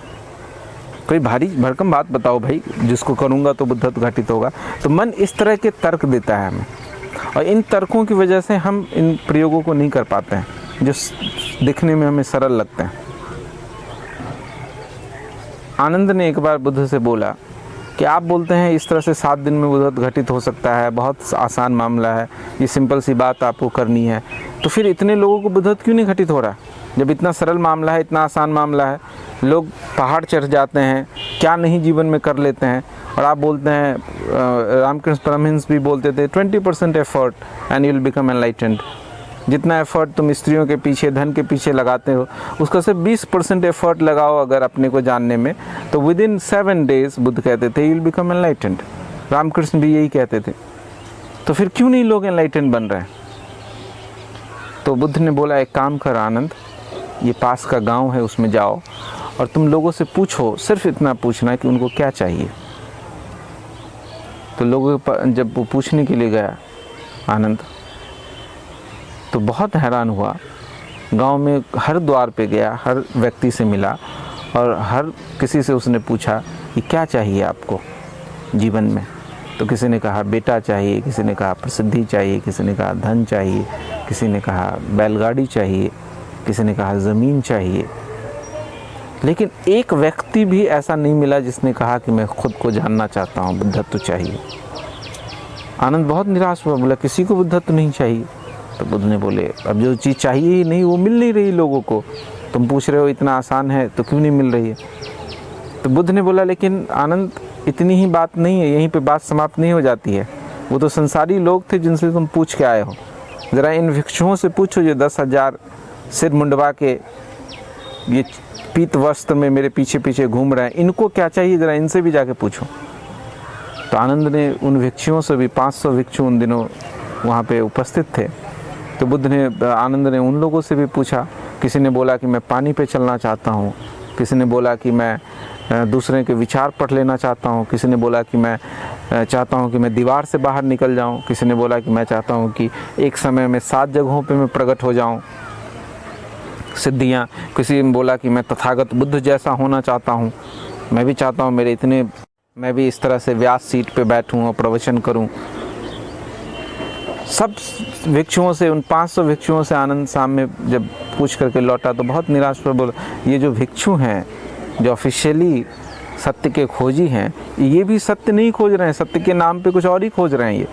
कोई भारी भरकम बात बताओ भाई, जिसको करूँगा तो बुद्धत्व घटित होगा। तो मन इस तरह के तर्क देता है हमें, और इन तर्कों की वजह से हम इन प्रयोगों को नहीं कर पाते हैं जो दिखने में हमें सरल लगते हैं। आनंद ने एक बार बुद्ध से बोला कि आप बोलते हैं इस तरह से 7 दिन में बुद्धत्व घटित हो सकता है, बहुत आसान मामला है, ये सिंपल सी बात आपको करनी है, तो फिर इतने लोगों को बुद्धत्व क्यों नहीं घटित हो रहा? जब इतना सरल मामला है, इतना आसान मामला है, लोग पहाड़ चढ़ जाते हैं, क्या नहीं जीवन में कर लेते हैं, और आप बोलते हैं, रामकृष्ण परमहंस भी बोलते थे 20% effort and you will become enlightened. जितना एफर्ट तुम स्त्रियों के पीछे, धन के पीछे लगाते हो, उसका सिर्फ 20% एफर्ट लगाओ अगर अपने को जानने में, तो विद इन 7 days बुद्ध कहते थे you will become enlightened. Ramakrishna भी यही कहते थे। तो फिर क्यों नहीं लोग एनलाइटेंड बन रहे हैं? तो बुद्ध ने बोला एक काम कर आनंद, ये पास का गांव है, उसमें जाओ और तुम लोगों से पूछो, सिर्फ इतना पूछना कि उनको क्या चाहिए। तो लोगों जब वो पूछने के लिए गया आनंद, तो बहुत हैरान हुआ। गांव में हर द्वार पे गया, हर व्यक्ति से मिला और हर किसी से उसने पूछा कि क्या चाहिए आपको जीवन में। तो किसी ने कहा बेटा चाहिए, किसी ने कहा प्रसिद्धि चाहिए, किसी ने कहा धन चाहिए, किसी ने कहा बैलगाड़ी चाहिए, किसी ने कहा ज़मीन चाहिए। लेकिन एक व्यक्ति भी ऐसा नहीं मिला जिसने कहा कि मैं खुद को जानना चाहता हूँ, बुद्धत्व चाहिए। आनंद बहुत निराश हुआ, बोला किसी को बुद्धत्व नहीं चाहिए। तो बुद्ध ने बोले अब जो चीज़ चाहिए ही नहीं वो मिल नहीं रही लोगों को, तुम पूछ रहे हो इतना आसान है तो क्यों नहीं मिल रही है। तो बुद्ध ने बोला लेकिन आनंद इतनी ही बात नहीं है, यहीं पे बात समाप्त नहीं हो जाती है। वो तो संसारी लोग थे जिनसे तुम पूछ के आए हो, ज़रा इन भिक्षुओं से पूछो जो 10,000 सिर मुंडवा के ये पीत वस्त्र में मेरे पीछे पीछे घूम रहे हैं, इनको क्या चाहिए, ज़रा इनसे भी जाके पूछो। तो आनंद ने उन भिक्षुओं से भी, 500 भिक्षु उन दिनों वहाँ पे उपस्थित थे, तो बुद्ध ने, आनंद ने उन लोगों से भी पूछा। किसी ने बोला कि मैं पानी पे चलना चाहता हूँ, किसी ने बोला कि मैं दूसरे के विचार पढ़ लेना चाहता हूँ, किसी ने बोला कि मैं चाहता हूँ कि मैं दीवार से बाहर निकल जाऊँ, किसी ने बोला कि मैं चाहता हूँ कि एक समय में 7 जगहों पे मैं प्रकट हो जाऊँ, सिद्धियाँ। किसी ने बोला कि मैं तथागत बुद्ध जैसा होना चाहता हूँ, मैं भी चाहता हूँ मैं भी इस तरह से व्यास सीट पे बैठूँ और प्रवचन करूँ। सब भिक्षुओं से, उन 500 भिक्षुओं से आनंद साहब में जब पूछ करके लौटा तो बहुत निराश पर बोला, ये जो भिक्षु हैं जो ऑफिशियली सत्य के खोजी हैं, ये भी सत्य नहीं खोज रहे हैं, सत्य के नाम पे कुछ और ही खोज रहे हैं। ये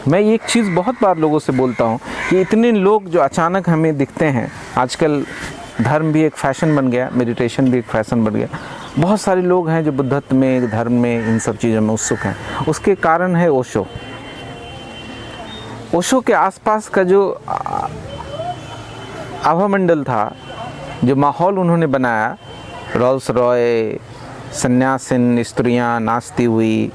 मैं एक चीज़ बहुत बार लोगों से बोलता हूँ कि इतने लोग जो अचानक हमें दिखते हैं, आजकल धर्म भी एक फैशन बन गया, मेडिटेशन भी एक फैशन बन गया। बहुत सारे लोग हैं जो बुद्धत्व में, धर्म में, इन सब चीज़ों में उत्सुक हैं। उसके कारण है ओशो। ओशो के आसपास का जो आभामंडल था, जो माहौल उन्होंने बनाया, रोल्स रॉय, सन्यासिन, स्त्रियाँ नाचती हुई,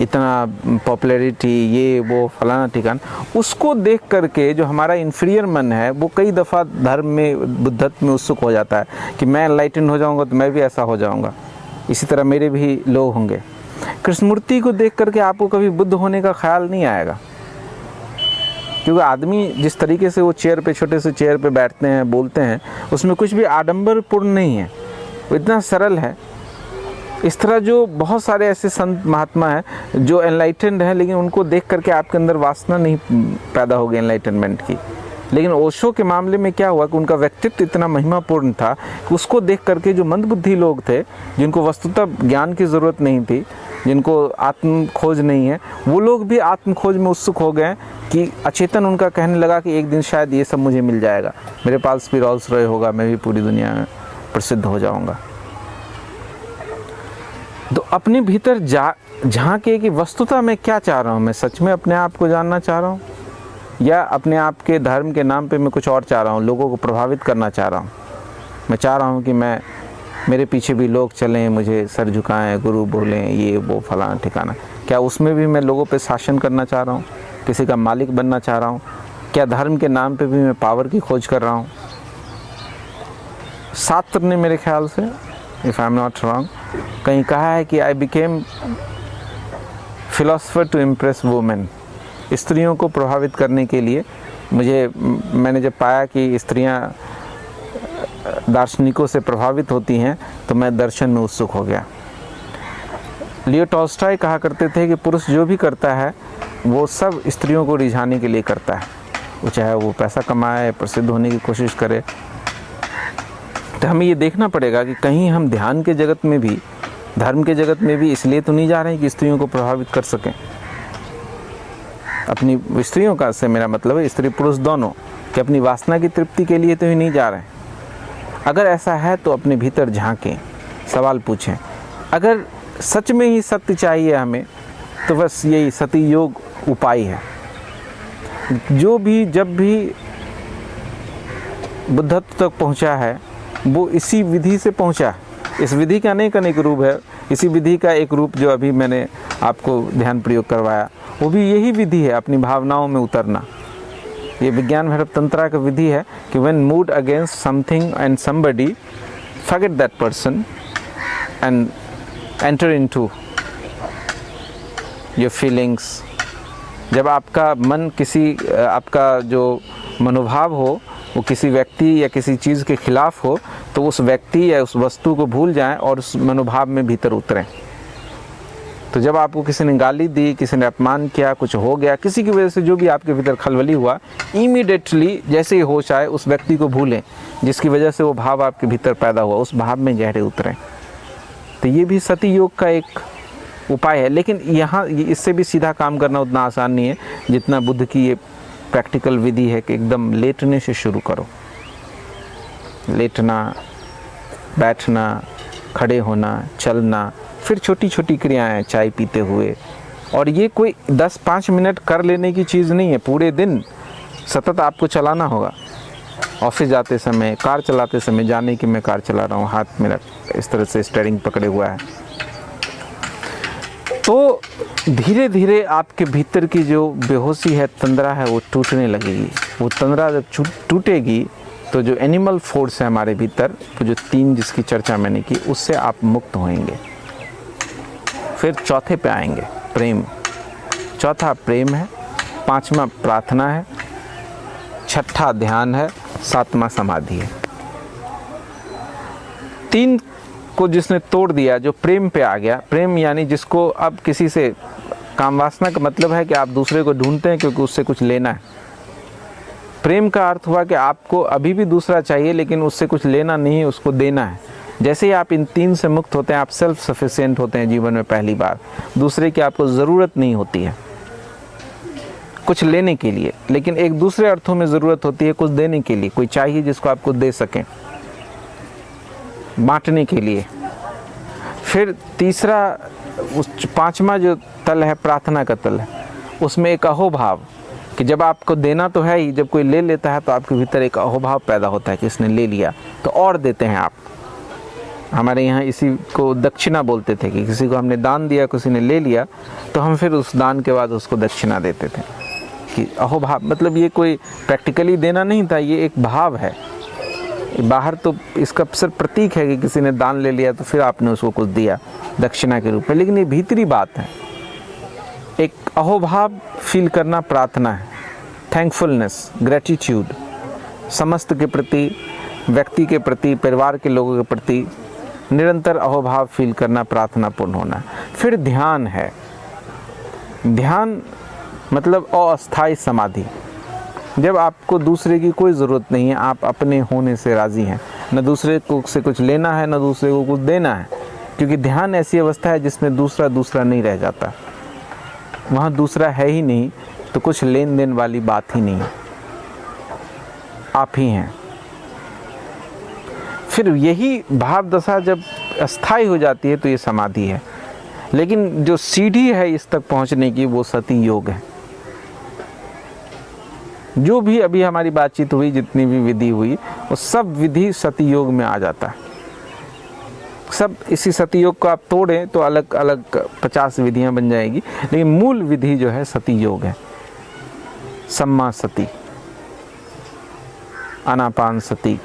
इतना पॉपुलैरिटी, ये वो फलाना ठिकाना, उसको देख करके जो हमारा इन्फीरियर मन है वो कई दफ़ा धर्म में, बुद्धत्व में उत्सुक हो जाता है कि मैं एनलाइटन हो जाऊंगा तो मैं भी ऐसा हो जाऊंगा, इसी तरह मेरे भी लोग होंगे। कृष्णमूर्ति को देख करके आपको कभी बुद्ध होने का ख्याल नहीं आएगा, क्योंकि आदमी जिस तरीके से वो चेयर पे, छोटे से चेयर पे बैठते हैं, बोलते हैं, उसमें कुछ भी आडंबरपूर्ण नहीं है, वो इतना सरल है। इस तरह जो बहुत सारे ऐसे संत महात्मा हैं जो एनलाइटेंड हैं, लेकिन उनको देख करके आपके अंदर वासना नहीं पैदा होगी एनलाइटनमेंट की। लेकिन ओशो के मामले में क्या हुआ कि उनका व्यक्तित्व इतना महिमापूर्ण था कि उसको देख करके जो मंदबुद्धि लोग थे, जिनको वस्तुतः ज्ञान की ज़रूरत नहीं थी, जिनको आत्म खोज नहीं है, वो लोग भी आत्म खोज में उत्सुक हो गए कि अचेतन उनका कहने लगा कि एक दिन शायद ये सब मुझे मिल जाएगा, मेरे पास भी रोल्स रॉय होगा, मैं भी पूरी दुनिया में प्रसिद्ध हो जाऊंगा। तो अपने भीतर झांके कि वस्तुतः मैं क्या चाह रहा हूँ, मैं सच में अपने आप को जानना चाह रहा हूँ या अपने आप के धर्म के नाम पे मैं कुछ और चाह रहा हूँ, लोगों को प्रभावित करना चाह रहा हूँ। मैं चाह रहा हूँ कि मेरे पीछे भी लोग चलें, मुझे सर झुकाएं, गुरु बोलें, ये वो फलाना ठिकाना। क्या उसमें भी मैं लोगों पे शासन करना चाह रहा हूँ, किसी का मालिक बनना चाह रहा हूँ? क्या धर्म के नाम पे भी मैं पावर की खोज कर रहा हूँ? सात्र ने मेरे ख्याल से, if I am not wrong, कहीं कहा है कि I became philosopher to impress women. स्त्रियों को प्रभावित करने के लिए मैंने जब पाया कि स्त्रियां दार्शनिकों से प्रभावित होती हैं तो मैं दर्शन में उत्सुक हो गया। लियो टॉल्स्टॉय कहा करते थे कि पुरुष जो भी करता है वो सब स्त्रियों को रिझाने के लिए करता है, वो चाहे वो पैसा कमाए, प्रसिद्ध होने की कोशिश करे। तो हमें ये देखना पड़ेगा कि कहीं हम ध्यान के जगत में भी, धर्म के जगत में भी इसलिए तो नहीं जा रहे हैं कि स्त्रियों को प्रभावित कर सकें। अपनी स्त्रियों का से मेरा मतलब है स्त्री पुरुष दोनों, कि अपनी वासना की तृप्ति के लिए तो ही नहीं जा रहे हैं। अगर ऐसा है तो अपने भीतर झांकें, सवाल पूछें। अगर सच में ही सत्य चाहिए हमें तो बस यही सती योग उपाय है। जो भी जब भी बुद्धत्व तक पहुंचा है वो इसी विधि से पहुंचा। इस विधि का अनेक रूप है, इसी विधि का एक रूप जो अभी मैंने आपको ध्यान प्रयोग करवाया वो भी यही विधि है, अपनी भावनाओं में उतरना। ये विज्ञान भैरव तंत्रा का विधि है कि when mood against something and somebody, forget that person and enter into your feelings. जब आपका मन आपका जो मनोभाव हो वो किसी व्यक्ति या किसी चीज़ के खिलाफ हो तो उस व्यक्ति या उस वस्तु को भूल जाएं और उस मनोभाव में भीतर उतरें। तो जब आपको किसी ने गाली दी, किसी ने अपमान किया, कुछ हो गया, किसी की वजह से जो भी आपके भीतर खलबली हुआ, इमीडिएटली जैसे ही होश आए उस व्यक्ति को भूलें जिसकी वजह से वो भाव आपके भीतर पैदा हुआ, उस भाव में गहरे उतरें। तो ये भी सती योग का एक उपाय है। लेकिन यहाँ इससे भी सीधा काम करना उतना आसान नहीं है जितना बुद्ध की ये प्रैक्टिकल विधि है कि एकदम लेटने से शुरू करो। लेटना, बैठना, खड़े होना, चलना, फिर छोटी छोटी क्रियाएं, चाय पीते हुए। और ये कोई 10-5 मिनट कर लेने की चीज़ नहीं है, पूरे दिन सतत आपको चलाना होगा। ऑफिस जाते समय, कार चलाते समय, जाने की मैं कार चला रहा हूँ, हाथ मेरा इस तरह से स्टीयरिंग पकड़े हुआ है, तो धीरे धीरे आपके भीतर की जो बेहोशी है, तंद्रा है, वो टूटने लगेगी। वो तंद्रा जब टूटेगी तो जो एनिमल फोर्स है हमारे भीतर, तो जो 3 जिसकी चर्चा मैंने की, उससे आप मुक्त होंगे। फिर चौथे पे आएंगे, प्रेम। चौथा प्रेम है, 5वां प्रार्थना है, 6ठा ध्यान है, 7वां समाधि है। 3 को जिसने तोड़ दिया, जो प्रेम पे आ गया, प्रेम यानी जिसको अब किसी से, काम वासना का मतलब है कि आप दूसरे को ढूंढते हैं क्योंकि उससे कुछ लेना है। प्रेम का अर्थ हुआ कि आपको अभी भी दूसरा चाहिए लेकिन उससे कुछ लेना नहीं है, उसको देना है। जैसे ही आप इन 3 से मुक्त होते हैं, आप सेल्फ सफिशिएंट होते हैं जीवन में पहली बार। दूसरे की आपको ज़रूरत नहीं होती है कुछ लेने के लिए, लेकिन एक दूसरे अर्थों में ज़रूरत होती है कुछ देने के लिए। कोई चाहिए जिसको आपको दे सकें, बांटने के लिए। फिर तीसरा, उस 5वां जो तल है, प्रार्थना का तल है, उसमें एक अहोभाव कि जब आपको देना तो है ही, जब कोई ले लेता है तो आपके भीतर एक अहोभाव पैदा होता है कि इसने ले लिया तो और देते हैं आप। हमारे यहाँ इसी को दक्षिणा बोलते थे कि किसी को हमने दान दिया, किसी ने ले लिया, तो हम फिर उस दान के बाद उसको दक्षिणा देते थे। कि अहोभाव मतलब ये कोई प्रैक्टिकली देना नहीं था, ये एक भाव है। बाहर तो इसका सिर्फ प्रतीक है कि किसी ने दान ले लिया तो फिर आपने उसको कुछ दिया दक्षिणा के रूप में, लेकिन ये भीतरी बात है। एक अहोभाव फील करना प्रार्थना है, थैंकफुलनेस, ग्रेटिट्यूड, समस्त के प्रति, व्यक्ति के प्रति, परिवार के लोगों के प्रति निरंतर अहोभाव फील करना, प्रार्थना पूर्ण होना। फिर ध्यान है। ध्यान मतलब अस्थायी समाधि, जब आपको दूसरे की कोई ज़रूरत नहीं है, आप अपने होने से राज़ी हैं, न दूसरे को से कुछ लेना है न दूसरे को कुछ देना है। क्योंकि ध्यान ऐसी अवस्था है जिसमें दूसरा नहीं रह जाता, वहाँ दूसरा है ही नहीं, तो कुछ लेन देन वाली बात ही नहीं, आप ही हैं। फिर यही भाव दशा जब अस्थायी हो जाती है तो ये समाधि है। लेकिन जो सीढ़ी है इस तक पहुंचने की, वो सती योग है। जो भी अभी हमारी बातचीत हुई, जितनी भी विधि हुई, वो सब विधि सती योग में आ जाता है। सब इसी सती योग को आप तोड़ें तो अलग अलग 50 विधियां बन जाएगी, लेकिन मूल विधि जो है सती योग है। सम्मा सती, आनापान सती,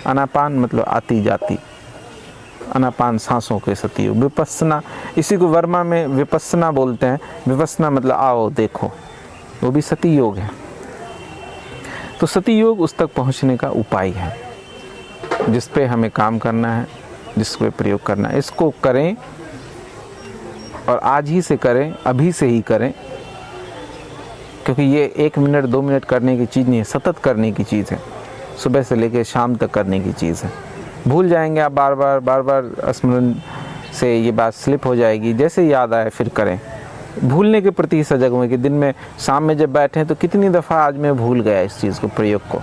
आनापान मतलब आती जाती, आनापान सांसों के सती योग। विपस्सना, इसी को वर्मा में विपस्सना बोलते हैं। विपस्सना मतलब आओ देखो, वो भी सती योग है। तो सती योग उस तक पहुंचने का उपाय है जिस पे हमें काम करना है, जिस पे प्रयोग करना है। इसको करें और आज ही से करें, अभी से ही करें, क्योंकि ये 1 मिनट 2 मिनट करने की चीज़ नहीं है, सतत करने की चीज़ है। सुबह से लेकर शाम तक करने की चीज़ है। भूल जाएंगे आप, बार बार स्मरण से ये बात स्लिप हो जाएगी। जैसे याद आए फिर करें। भूलने के प्रति सजग हुए कि दिन में, शाम में जब बैठे तो कितनी दफ़ा आज मैं भूल गया इस चीज़ को, प्रयोग को।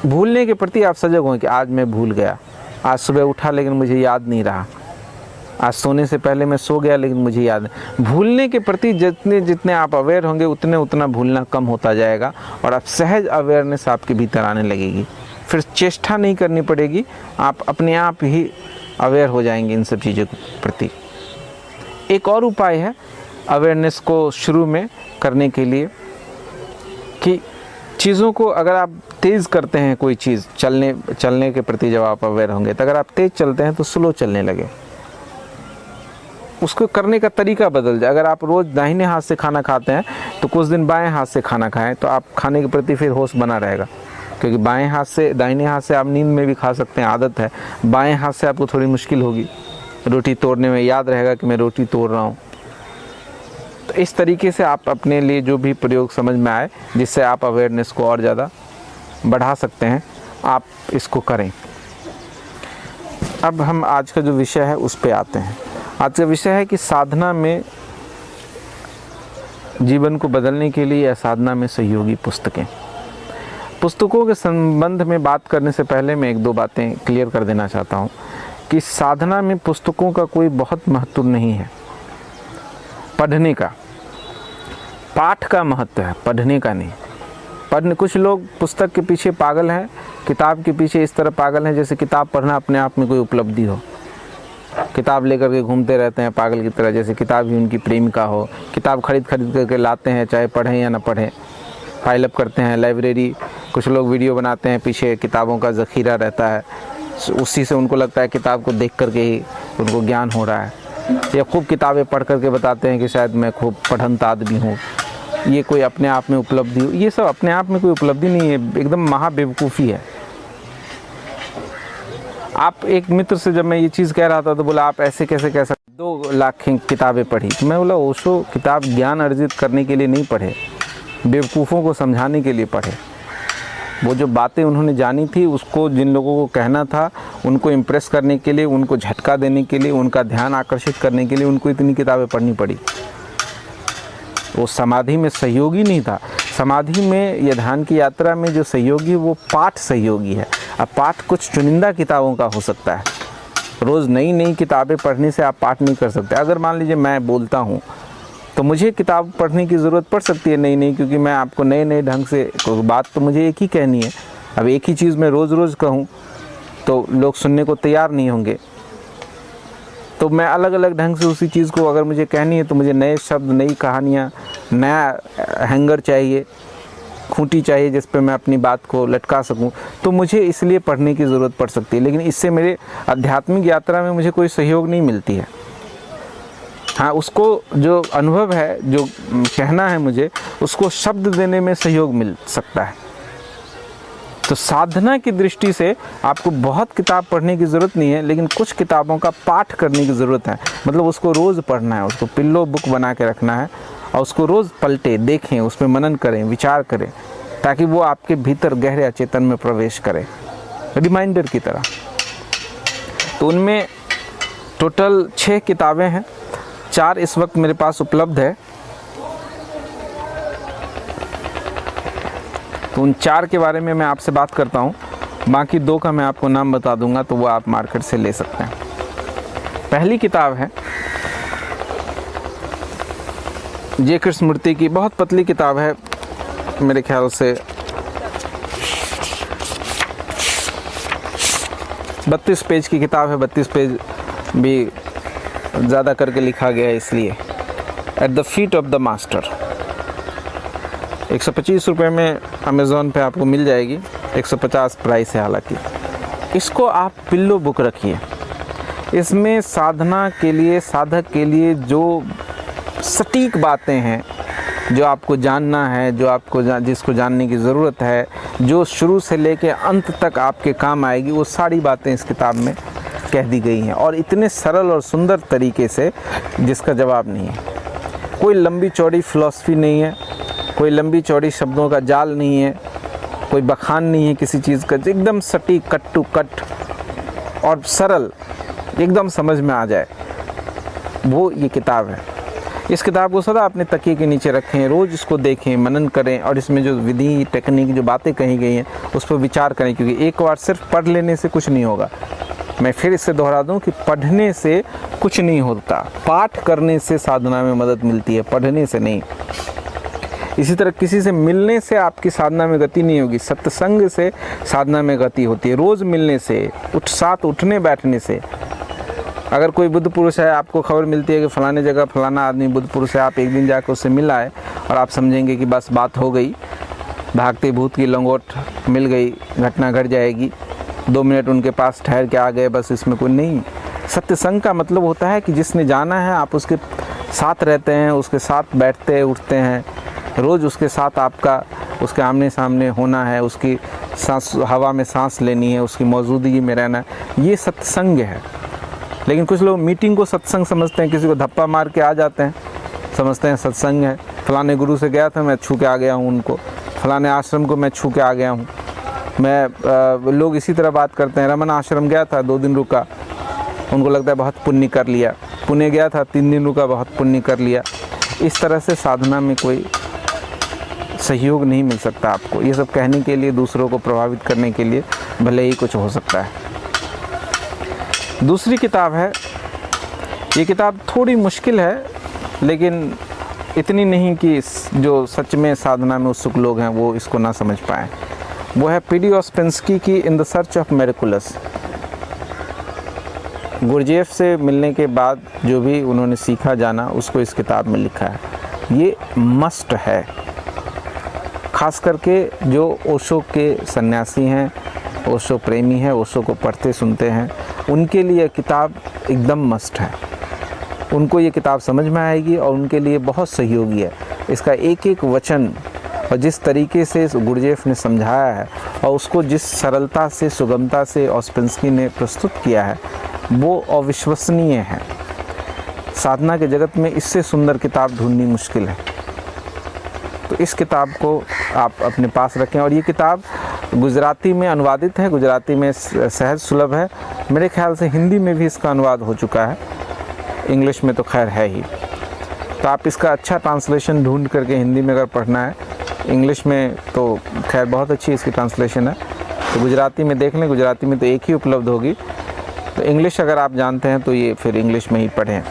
भूलने के प्रति आप सजग हुए कि आज मैं भूल गया, आज सुबह उठा लेकिन मुझे याद नहीं रहा, आज सोने से पहले मैं सो गया लेकिन मुझे याद नहीं। भूलने के प्रति जितने आप अवेयर होंगे उतना भूलना कम होता जाएगा और आप सहज अवेयरनेस आपके भीतर आने लगेगी। फिर चेष्टा नहीं करनी पड़ेगी, आप अपने आप ही अवेयर हो जाएंगे इन सब चीज़ों के प्रति। एक और उपाय है अवेयरनेस को शुरू में करने के लिए कि चीज़ों को अगर आप तेज़ करते हैं, कोई चीज़ चलने के प्रति जब आप अवेयर होंगे, तो अगर आप तेज़ चलते हैं तो स्लो चलने लगे, उसको करने का तरीका बदल जाए। अगर आप रोज़ दाहिने हाथ से खाना खाते हैं तो कुछ दिन बाएं हाथ से खाना खाएं, तो आप खाने के प्रति फिर होश बना रहेगा। क्योंकि बाएं हाथ से, दाहिने हाथ से आप नींद में भी खा सकते हैं, आदत है। बाएं हाथ से आपको थोड़ी मुश्किल होगी, रोटी तोड़ने में याद रहेगा कि मैं रोटी तोड़ रहा हूँ। तो इस तरीके से आप अपने लिए जो भी प्रयोग समझ में आए, जिससे आप अवेयरनेस को और ज़्यादा बढ़ा सकते हैं, आप इसको करें। अब हम आज का जो विषय है उस पे आते हैं। आज का विषय है कि साधना में, जीवन को बदलने के लिए या साधना में सहयोगी पुस्तकें। पुस्तकों के संबंध में बात करने से पहले मैं 1-2 बातें क्लियर कर देना चाहता हूँ कि साधना में पुस्तकों का कोई बहुत महत्व नहीं है। पढ़ने का, पाठ का महत्व है, पढ़ने का नहीं। कुछ लोग पुस्तक के पीछे पागल हैं, किताब के पीछे इस तरह पागल हैं जैसे किताब पढ़ना अपने आप में कोई उपलब्धि हो। किताब लेकर के घूमते रहते हैं पागल की तरह, जैसे किताब ही उनकी प्रेमिका हो। किताब खरीद करके लाते हैं, चाहे पढ़ें या ना पढ़ें, फाइल अप करते हैं, लाइब्रेरी कुछ लोग वीडियो बनाते हैं, पीछे किताबों का ज़ख़ीरा रहता है, उसी से उनको लगता है किताब को देख करके ही उनको ज्ञान हो रहा है, या खूब किताबें पढ़ करके बताते हैं कि शायद मैं खूब पढ़ंत आदमी हूँ, ये कोई अपने आप में उपलब्धि हो। ये सब अपने आप में कोई उपलब्धि नहीं है, एकदम महाबेवकूफ़ी है। आप एक मित्र से जब मैं ये चीज़ कह रहा था तो बोला आप ऐसे कैसे कह सकते, 2 लाख किताबें पढ़ी। तो मैं बोला ओशो किताब ज्ञान अर्जित करने के लिए नहीं पढ़े, बेवकूफ़ों को समझाने के लिए पढ़े। वो जो बातें उन्होंने जानी थी उसको जिन लोगों को कहना था, उनको इम्प्रेस करने के लिए, उनको झटका देने के लिए, उनका ध्यान आकर्षित करने के लिए उनको इतनी किताबें पढ़नी पड़ी। वो समाधि में सहयोगी नहीं था। समाधि में या ध्यान की यात्रा में जो सहयोगी वो पाठ सहयोगी है। अब पाठ कुछ चुनिंदा किताबों का हो सकता है, रोज़ नई नई किताबें पढ़ने से आप पाठ नहीं कर सकते। अगर मान लीजिए मैं बोलता हूँ तो मुझे किताब पढ़ने की ज़रूरत पड़ सकती है नई नई, क्योंकि मैं आपको नए नए ढंग से, बात तो मुझे एक ही कहनी है। अब एक ही चीज़ मैं रोज़ रोज़ कहूँ तो लोग सुनने को तैयार नहीं होंगे, तो मैं अलग अलग ढंग से उसी चीज़ को अगर मुझे कहनी है तो मुझे नए शब्द, नई कहानियाँ, नया हैंगर चाहिए, खूंटी चाहिए जिस पे मैं अपनी बात को लटका सकूं। तो मुझे इसलिए पढ़ने की ज़रूरत पड़ सकती है, लेकिन इससे मेरे आध्यात्मिक यात्रा में मुझे कोई सहयोग नहीं मिलती है। हाँ, उसको जो अनुभव है, जो कहना है मुझे, उसको शब्द देने में सहयोग मिल सकता है। तो साधना की दृष्टि से आपको बहुत किताब पढ़ने की ज़रूरत नहीं है, लेकिन कुछ किताबों का पाठ करने की ज़रूरत है। मतलब उसको रोज़ पढ़ना है, उसको पिल्लो बुक बना के रखना है और उसको रोज़ पलटे, देखें, उस पर मनन करें, विचार करें, ताकि वो आपके भीतर गहरे अचेतन में प्रवेश करे, रिमाइंडर की तरह। तो उनमें टोटल 6 किताबें हैं, 4 इस वक्त मेरे पास उपलब्ध है। तो उन 4 के बारे में मैं आपसे बात करता हूँ, बाकी 2 का मैं आपको नाम बता दूंगा, तो वो आप मार्केट से ले सकते हैं। पहली किताब है जे कृष्णमूर्ति की, बहुत पतली किताब है, मेरे ख्याल से 32 पेज की किताब है। 32 पेज भी ज़्यादा करके लिखा गया है इसलिए। At the feet of the master, 125 रुपये में अमेज़ॉन पे आपको मिल जाएगी, 150 प्राइस है हालांकि। इसको आप पिल्लो बुक रखिए। इसमें साधना के लिए, साधक के लिए जो सटीक बातें हैं, जो आपको जानना है, जो आपको जिसको जानने की ज़रूरत है, जो शुरू से लेके अंत तक आपके काम आएगी, वो सारी बातें इस किताब में कह दी गई हैं, और इतने सरल और सुंदर तरीके से जिसका जवाब नहीं है। कोई लंबी चौड़ी फिलॉसफी नहीं है, कोई लंबी चौड़ी शब्दों का जाल नहीं है, कोई बखान नहीं है किसी चीज़ का, एकदम सटीक, कट टू कट और सरल, एकदम समझ में आ जाए, वो ये किताब है। इस किताब को सदा अपने तकिए के नीचे रखें, रोज़ इसको देखें, मनन करें, और इसमें जो विधि, टेक्निक, जो बातें कही गई हैं उस पर विचार करें, क्योंकि एक बार सिर्फ पढ़ लेने से कुछ नहीं होगा। मैं फिर इससे दोहरा दूं कि पढ़ने से कुछ नहीं होता, पाठ करने से साधना में मदद मिलती है, पढ़ने से नहीं। इसी तरह किसी से मिलने से आपकी साधना में गति नहीं होगी, सत्संग से साधना में गति होती है, रोज़ मिलने से, साथ उठने बैठने से। अगर कोई बुद्ध पुरुष है, आपको खबर मिलती है कि फ़लाने जगह फ़लाना आदमी बुद्ध पुरुष है, आप एक दिन जाकर उससे मिल आए और आप समझेंगे कि बस बात हो गई, भागते भूत की लंगोट मिल गई, घटना घट जाएगी, 2 मिनट उनके पास ठहर के आ गए, बस इसमें कोई नहीं। सत्संग का मतलब होता है कि जिसने जाना है आप उसके साथ रहते हैं, उसके साथ बैठते उठते हैं, रोज़ उसके साथ आपका उसके आमने सामने होना है, उसकी सांस, हवा में सांस लेनी है, उसकी मौजूदगी में रहना, ये सत्संग है। लेकिन कुछ लोग मीटिंग को सत्संग समझते हैं, किसी को धप्पा मार के आ जाते हैं, समझते हैं सत्संग है। फलाने गुरु से गया था, मैं छू के आ गया हूँ उनको, फलाने आश्रम को मैं छू के आ गया हूँ। लोग इसी तरह बात करते हैं, रमन आश्रम गया था, 2 दिन रुका, उनको लगता है बहुत पुण्य कर लिया। पुणे गया था, 3 दिन रुका, बहुत पुण्य कर लिया। इस तरह से साधना में कोई सहयोग नहीं मिल सकता आपको। ये सब कहने के लिए, दूसरों को प्रभावित करने के लिए भले ही कुछ हो सकता है। दूसरी किताब है, ये किताब थोड़ी मुश्किल है, लेकिन इतनी नहीं कि जो सच में साधना में उत्सुक लोग हैं वो इसको ना समझ पाएँ। वो है पीडी ऑस्पेंस्की की in the search of miraculous. Gurdjieff से मिलने के बाद जो भी उन्होंने सीखा जाना, उसको इस किताब में लिखा है। ये मस्ट है। खास करके जो ओशो के सन्यासी हैं, ओशो प्रेमी हैं, ओशो को पढ़ते सुनते हैं, उनके लिए किताब एकदम मस्ट है। उनको ये किताब समझ में आएगी और उनके लिए बहुत सहयोगी है। इसका एक एक वचन और जिस तरीके से गुरजेफ ने समझाया है और उसको जिस सरलता से, सुगमता से ओस्पेंस्की ने प्रस्तुत किया है, वो अविश्वसनीय है। साधना के जगत में इससे सुंदर किताब ढूंढनी मुश्किल है। तो इस किताब को आप अपने पास रखें। और ये किताब गुजराती में अनुवादित है, गुजराती में सहज सुलभ है। मेरे ख्याल से हिंदी में भी इसका अनुवाद हो चुका है, इंग्लिश में तो खैर है ही। तो आप इसका अच्छा ट्रांसलेशन ढूंढ करके हिंदी में अगर पढ़ना है, इंग्लिश में तो खैर बहुत अच्छी इसकी ट्रांसलेशन है, तो गुजराती में देख लें। गुजराती में तो एक ही उपलब्ध होगी, तो इंग्लिश अगर आप जानते हैं तो ये फिर इंग्लिश में ही पढ़ें।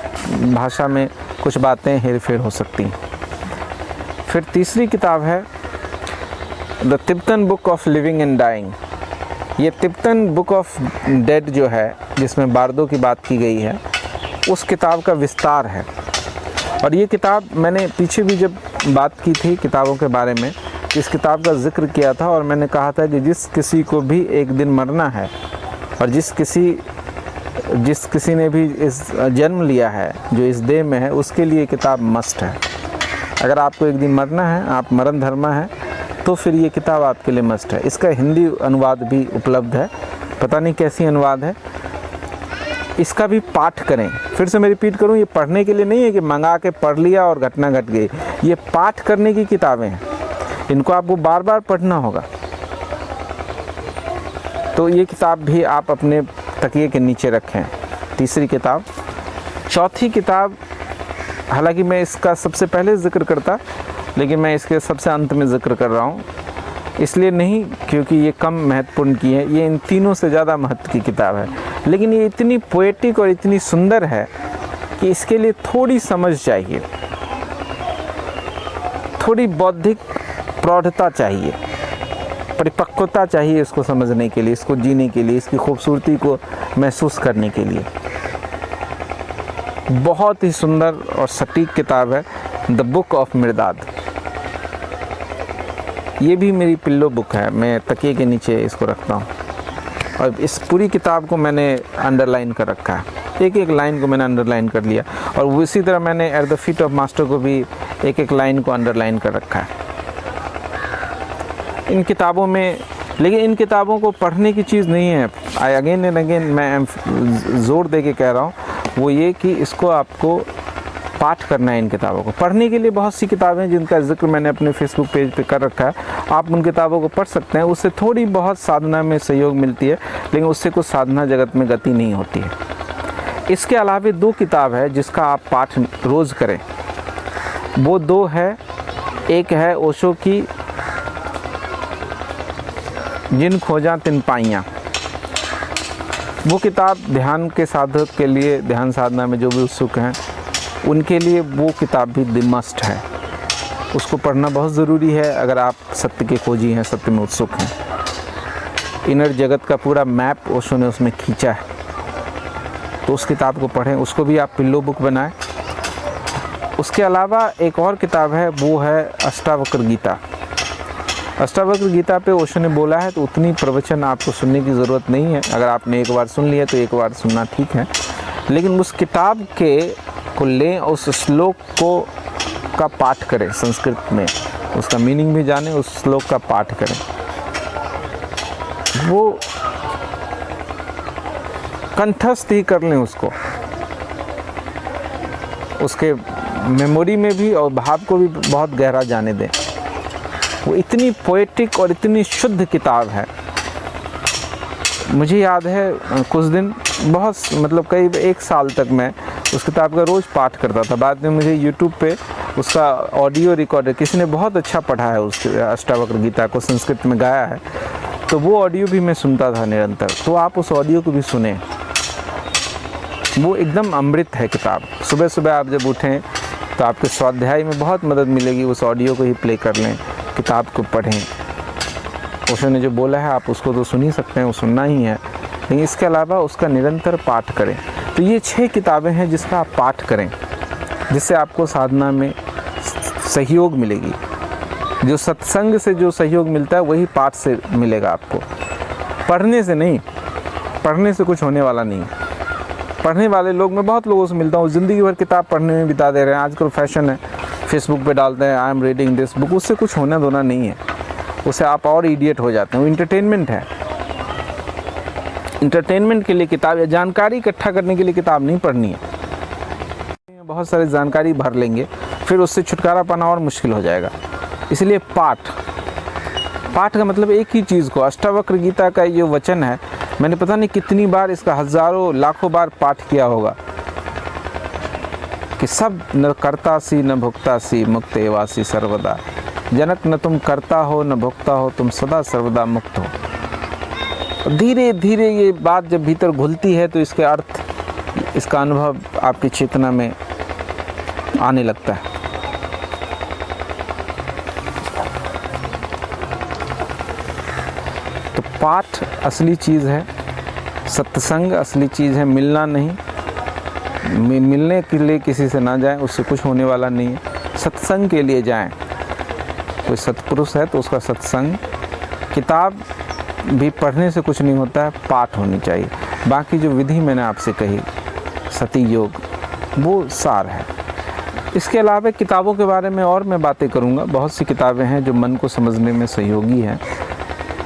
भाषा में कुछ बातें हेर फेर हो सकती हैं। फिर तीसरी किताब है the Tibetan book of living and dying. ये तिब्बतन बुक ऑफ डेड जो है, जिसमें बारदो की बात की गई है, उस किताब का विस्तार है। और ये किताब मैंने पीछे भी जब बात की थी किताबों के बारे में, इस किताब का जिक्र किया था और मैंने कहा था कि जिस किसी को भी एक दिन मरना है और जिस किसी ने भी इस जन्म लिया है, जो इस देह में है, उसके लिए किताब मस्ट है। अगर आपको एक दिन मरना है, आप मरण धर्मा है, तो फिर ये किताब आपके लिए मस्ट है। इसका हिंदी अनुवाद भी उपलब्ध है, पता नहीं कैसी अनुवाद है। इसका भी पाठ करें। फिर से मैं रिपीट करूं, ये पढ़ने के लिए नहीं है कि मंगा के पढ़ लिया और घटना घट गई। ये पाठ करने की किताबें हैं, इनको आपको बार बार पढ़ना होगा। तो ये किताब भी आप अपने तकिए के नीचे रखें। तीसरी किताब। चौथी किताब, हालांकि मैं इसका सबसे पहले जिक्र करता, लेकिन मैं इसके सबसे अंत में जिक्र कर रहा हूँ, इसलिए नहीं क्योंकि ये कम महत्वपूर्ण की है, ये इन तीनों से ज़्यादा महत्व की किताब है। लेकिन ये इतनी पोएटिक और इतनी सुंदर है कि इसके लिए थोड़ी समझ चाहिए, थोड़ी बौद्धिक प्रौढ़ता चाहिए, परिपक्वता चाहिए इसको समझने के लिए, इसको जीने के लिए, इसकी खूबसूरती को महसूस करने के लिए। बहुत ही सुंदर और सटीक किताब है द बुक ऑफ मिर्दाद। ये भी मेरी पिल्लो बुक है, मैं तकिए के नीचे इसको रखता हूँ और इस पूरी किताब को मैंने अंडरलाइन कर रखा है, एक एक लाइन को मैंने अंडरलाइन कर लिया। और इसी तरह मैंने at the feet of master को भी एक एक लाइन को अंडरलाइन कर रखा है इन किताबों में। लेकिन इन किताबों को पढ़ने की चीज़ नहीं है, आई अगेन एंड अगेन मैं ज़ोर दे के कह रहा हूँ, वो ये कि इसको आपको पाठ करना है। इन किताबों को पढ़ने के लिए बहुत सी किताबें जिनका जिक्र मैंने अपने फेसबुक पेज पे कर रखा है, आप उन किताबों को पढ़ सकते हैं। उससे थोड़ी बहुत साधना में सहयोग मिलती है, लेकिन उससे कुछ साधना जगत में गति नहीं होती है। इसके अलावा दो किताब है जिसका आप पाठ रोज़ करें, वो दो है। एक है ओशो की जिन खोजा तिन पाइयाँ। वो किताब ध्यान के साधक के लिए, ध्यान साधना में जो भी उत्सुक हैं उनके लिए वो किताब भी द मस्ट है। उसको पढ़ना बहुत ज़रूरी है अगर आप सत्य के खोजी हैं, सत्य में उत्सुक हैं। इनर जगत का पूरा मैप ओशो ने उसमें खींचा है, तो उस किताब को पढ़ें, उसको भी आप पिल्लो बुक बनाएं। उसके अलावा एक और किताब है, वो है अष्टावक्र गीता। अष्टावक्र गीता पे ओशो ने बोला है, तो उतनी प्रवचन आपको सुनने की ज़रूरत नहीं है। अगर आपने एक बार सुन लिया तो एक बार सुनना ठीक है, लेकिन उस किताब के को लें, उस श्लोक को का पाठ करें संस्कृत में, उसका मीनिंग भी जानें, उस श्लोक का पाठ करें। वो कंठस्थ ही कर लें उसको, उसके मेमोरी में भी और भाव को भी बहुत गहरा जाने दें। वो इतनी पोएटिक और इतनी शुद्ध किताब है। मुझे याद है कुछ दिन, बहुत मतलब करीब 1 साल तक मैं उस किताब का रोज़ पाठ करता था। बाद में मुझे YouTube पे उसका ऑडियो रिकॉर्डर, किसी ने बहुत अच्छा पढ़ा है उस अष्टावक्र गीता को, संस्कृत में गाया है, तो वो ऑडियो भी मैं सुनता था निरंतर। तो आप उस ऑडियो को भी सुने, वो एकदम अमृत है किताब। सुबह सुबह आप जब उठें तो आपके स्वाध्याय में बहुत मदद मिलेगी। उस ऑडियो को ही प्ले कर लें, किताब को पढ़ें। ओशो ने जो बोला है आप उसको तो सुन ही सकते हैं, वो सुनना ही है, लेकिन इसके अलावा उसका निरंतर पाठ करें। तो ये 6 किताबें हैं जिसका आप पाठ करें, जिससे आपको साधना में सहयोग मिलेगी। जो सत्संग से जो सहयोग मिलता है वही पाठ से मिलेगा आपको, पढ़ने से नहीं। पढ़ने से कुछ होने वाला नहीं। पढ़ने वाले लोग, मैं बहुत लोगों से मिलता हूँ, ज़िंदगी भर किताब पढ़ने में बिता दे रहे हैं। आजकल फैशन है, फेसबुक पे डालते हैं I am reading this book, उससे कुछ होना धोना नहीं है, उससे आप और इडियट हो जाते हैं। वो इंटरटेनमेंट है। इंटरटेनमेंट के लिए किताब या जानकारी इकट्ठा करने के लिए किताब नहीं पढ़नी है। बहुत सारी जानकारी भर लेंगे, फिर उससे छुटकारा पाना और मुश्किल हो जाएगा। इसलिए पाठ का मतलब एक ही चीज़ को, अष्टावक्र गीता का ये वचन है, मैंने पता नहीं कितनी बार इसका हज़ारों लाखों बार पाठ किया होगा कि सब न कर्तासी न भुक्तासी मुक्त एवासी सर्वदा। जनक न तुम करता हो न भुक्ता हो, तुम सदा सर्वदा मुक्त हो। धीरे धीरे ये बात जब भीतर घुलती है तो इसके अर्थ, इसका अनुभव आपकी चेतना में आने लगता है। तो पाठ असली चीज़ है, सत्संग असली चीज़ है, मिलना नहीं। मिलने के लिए किसी से ना जाएं, उससे कुछ होने वाला नहीं है। सत्संग के लिए जाएं। कोई सत्पुरुष है तो उसका सत्संग, किताब भी पढ़ने से कुछ नहीं होता है, पाठ होनी चाहिए। बाकी जो विधि मैंने आपसे कही, सती योग, वो सार है। इसके अलावा किताबों के बारे में और मैं बातें करूँगा। बहुत सी किताबें हैं जो मन को समझने में सहयोगी हैं,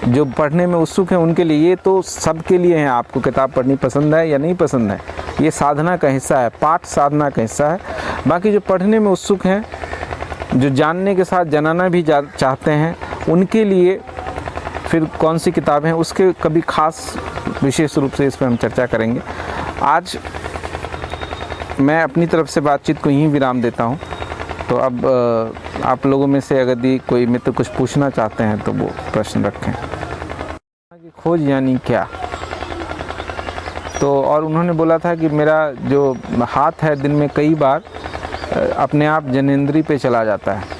जो पढ़ने में उत्सुक हैं उनके लिए। ये तो सबके लिए हैं, आपको किताब पढ़नी पसंद है या नहीं पसंद है, ये साधना का हिस्सा है, पाठ साधना का हिस्सा है। बाकी जो पढ़ने में उत्सुक हैं, जो जानने के साथ जानना भी चाहते हैं, उनके लिए फिर कौन सी किताबें हैं, उसके कभी खास विशेष रूप से इस पर हम चर्चा करेंगे। आज मैं अपनी तरफ से बातचीत को यहीं विराम देता हूँ। तो अब आप लोगों में से अगर कोई मित्र कुछ पूछना चाहते हैं तो वो प्रश्न रखें। खोज यानी क्या? तो और उन्होंने बोला था कि मेरा जो हाथ है दिन में कई बार अपने आप जनेंद्री पे चला जाता है।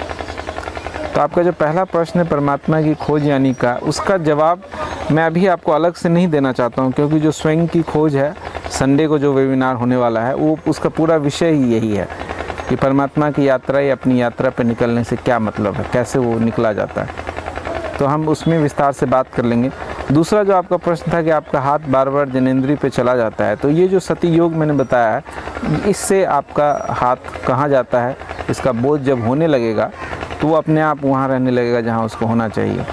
तो आपका जो पहला प्रश्न है परमात्मा की खोज यानी क्या, उसका जवाब मैं अभी आपको अलग से नहीं देना चाहता हूँ, क्योंकि जो स्वयं की खोज है, संडे को जो वेबिनार होने वाला है, वो उसका पूरा विषय ही यही है कि परमात्मा की यात्रा या अपनी यात्रा पर निकलने से क्या मतलब है, कैसे वो निकला जाता है। तो हम उसमें विस्तार से बात कर लेंगे। दूसरा जो आपका प्रश्न था कि आपका हाथ बार बार जनेंद्री पे चला जाता है, तो ये जो सती योग मैंने बताया है, इससे आपका हाथ कहाँ जाता है, इसका बोध जब होने लगेगा तो वो अपने आप वहाँ रहने लगेगा जहाँ उसको होना चाहिए।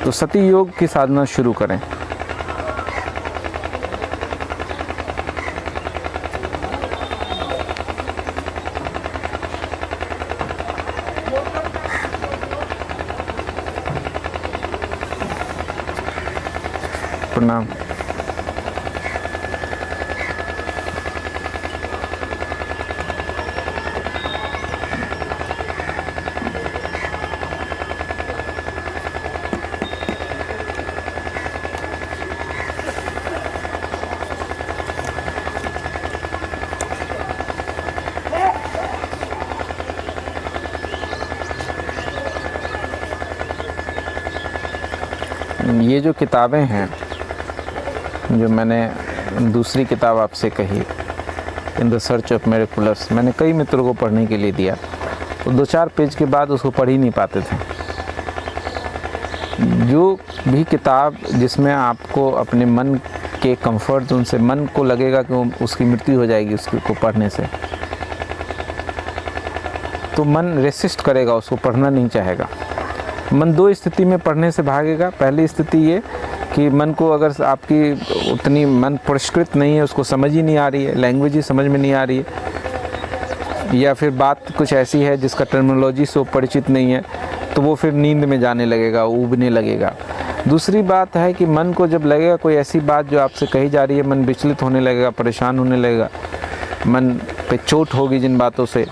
तो सती योग की साधना शुरू करें। प्रणाम। ये जो किताबें हैं, जो मैंने दूसरी किताब आपसे कही, in the search of miraculous, मैंने कई मित्रों को पढ़ने के लिए दिया, तो 2-4 पेज के बाद उसको पढ़ ही नहीं पाते थे। जो भी किताब जिसमें आपको अपने मन के कंफर्ट जोन से, मन को लगेगा कि उसकी मृत्यु हो जाएगी उसको पढ़ने से, तो मन रेसिस्ट करेगा, उसको पढ़ना नहीं चाहेगा। मन 2 स्थिति में पढ़ने से भागेगा। पहली स्थिति ये कि मन को, अगर आपकी उतनी मन पुरस्कृत नहीं है, उसको समझ ही नहीं आ रही है, लैंग्वेज ही समझ में नहीं आ रही है, या फिर बात कुछ ऐसी है जिसका टर्मिनोलॉजी से परिचित नहीं है, तो वो फिर नींद में जाने लगेगा, ऊबने लगेगा। दूसरी बात है कि मन को जब लगेगा कोई ऐसी बात जो आपसे कही जा रही है, मन विचलित होने लगेगा, परेशान होने लगेगा, मन पे चोट होगी जिन बातों से।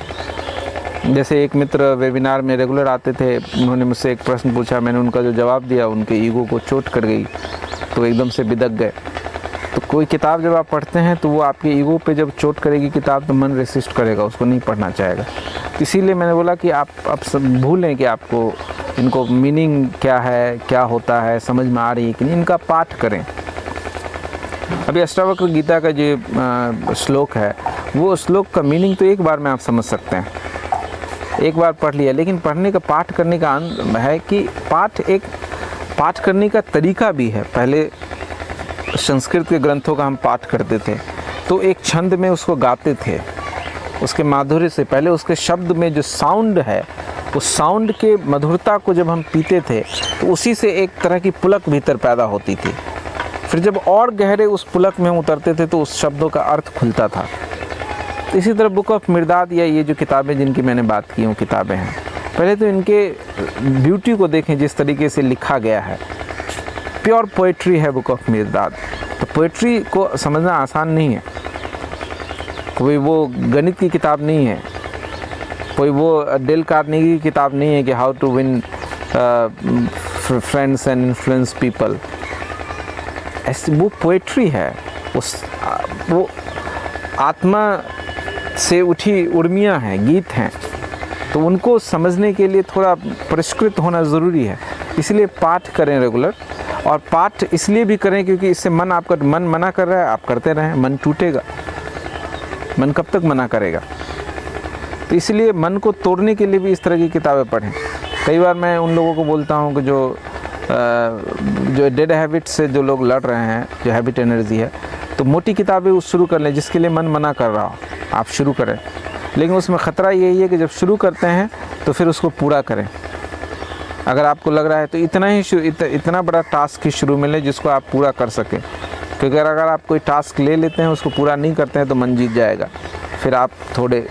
जैसे एक मित्र वेबिनार में रेगुलर आते थे, उन्होंने मुझसे एक प्रश्न पूछा, मैंने उनका जो जवाब दिया उनके ईगो को चोट कर गई, तो एकदम से बिदक गए। तो कोई किताब जब आप पढ़ते हैं तो वो आपके ईगो पे जब चोट करेगी किताब, तो मन रेसिस्ट करेगा, उसको नहीं पढ़ना चाहेगा। तो इसीलिए मैंने बोला कि आप अब सब भूलें कि आपको इनको मीनिंग क्या है, क्या होता है, समझ में आ रही है कि नहीं, इनका पाठ करें। अभी अष्टावक्र गीता का जो श्लोक है, वो श्लोक का मीनिंग तो एक बार में आप समझ सकते हैं। एक बार पढ़ लिया, लेकिन पढ़ने का पाठ करने का है कि पाठ करने का तरीका भी है। पहले संस्कृत के ग्रंथों का हम पाठ करते थे तो एक छंद में उसको गाते थे, उसके माधुर्य से, पहले उसके शब्द में जो साउंड है उस साउंड के मधुरता को जब हम पीते थे तो उसी से एक तरह की पुलक भीतर पैदा होती थी। फिर जब और गहरे उस पुलक में उतरते थे तो उस शब्दों का अर्थ खुलता था। इसी तरह बुक ऑफ मिर्दाद या ये जो किताबें जिनकी मैंने बात की वो किताबें हैं, पहले तो इनके ब्यूटी को देखें, जिस तरीके से लिखा गया है, प्योर पोइट्री है बुक ऑफ मिर्दाद। तो पोइट्री को समझना आसान नहीं है, कोई वो गणित की किताब नहीं है, कोई वो डेल कार्नेगी की किताब नहीं है कि how to win friends and influence people. ऐसी वो पोइट्री है, वो आत्मा से उठी उर्मियाँ हैं, गीत हैं, तो उनको समझने के लिए थोड़ा परिष्कृत होना ज़रूरी है। इसलिए पाठ करें रेगुलर, और पाठ इसलिए भी करें क्योंकि इससे आपका मन मना कर रहा है, आप करते रहें, मन टूटेगा, मन कब तक मना करेगा। तो इसलिए मन को तोड़ने के लिए भी इस तरह की किताबें पढ़ें। कई बार मैं उन लोगों को बोलता हूँ कि जो डेड हैबिट से जो लोग लड़ रहे हैं, जो हैबिट एनर्जी है, तो मोटी किताबें उस शुरू कर लें जिसके लिए मन मना कर रहा हो, आप शुरू करें। लेकिन उसमें ख़तरा यही है कि जब शुरू करते हैं तो फिर उसको पूरा करें। अगर आपको लग रहा है तो इतना बड़ा टास्क ही शुरू में लें जिसको आप पूरा कर सकें, क्योंकि अगर आप कोई टास्क ले लेते हैं उसको पूरा नहीं करते हैं तो मन जीत जाएगा, फिर आप थोड़े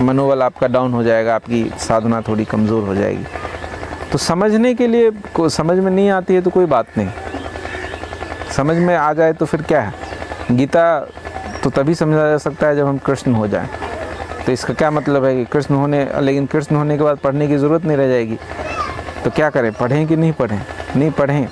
मनोबल आपका डाउन हो जाएगा, आपकी साधना थोड़ी कमज़ोर हो जाएगी। तो समझने के लिए समझ में नहीं आती है तो कोई बात नहीं, समझ में आ जाए तो फिर क्या है। गीता तो तभी समझा जा सकता है जब हम कृष्ण हो जाएं। तो इसका क्या मतलब है कि लेकिन कृष्ण होने के बाद पढ़ने की ज़रूरत नहीं रह जाएगी। तो क्या करें, पढ़ें कि नहीं पढ़ें? नहीं पढ़ें।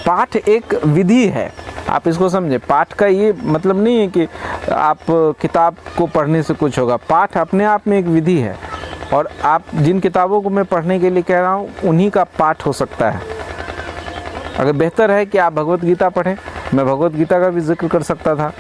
पाठ एक विधि है, आप इसको समझें। पाठ का ये मतलब नहीं है कि आप किताब को पढ़ने से कुछ होगा। पाठ अपने आप में एक विधि है, और आप जिन किताबों को मैं पढ़ने के लिए कह रहा हूँ उन्हीं का पाठ हो सकता है। अगर बेहतर है कि आप भगवत गीता पढ़ें, मैं भगवत गीता का भी जिक्र कर सकता था,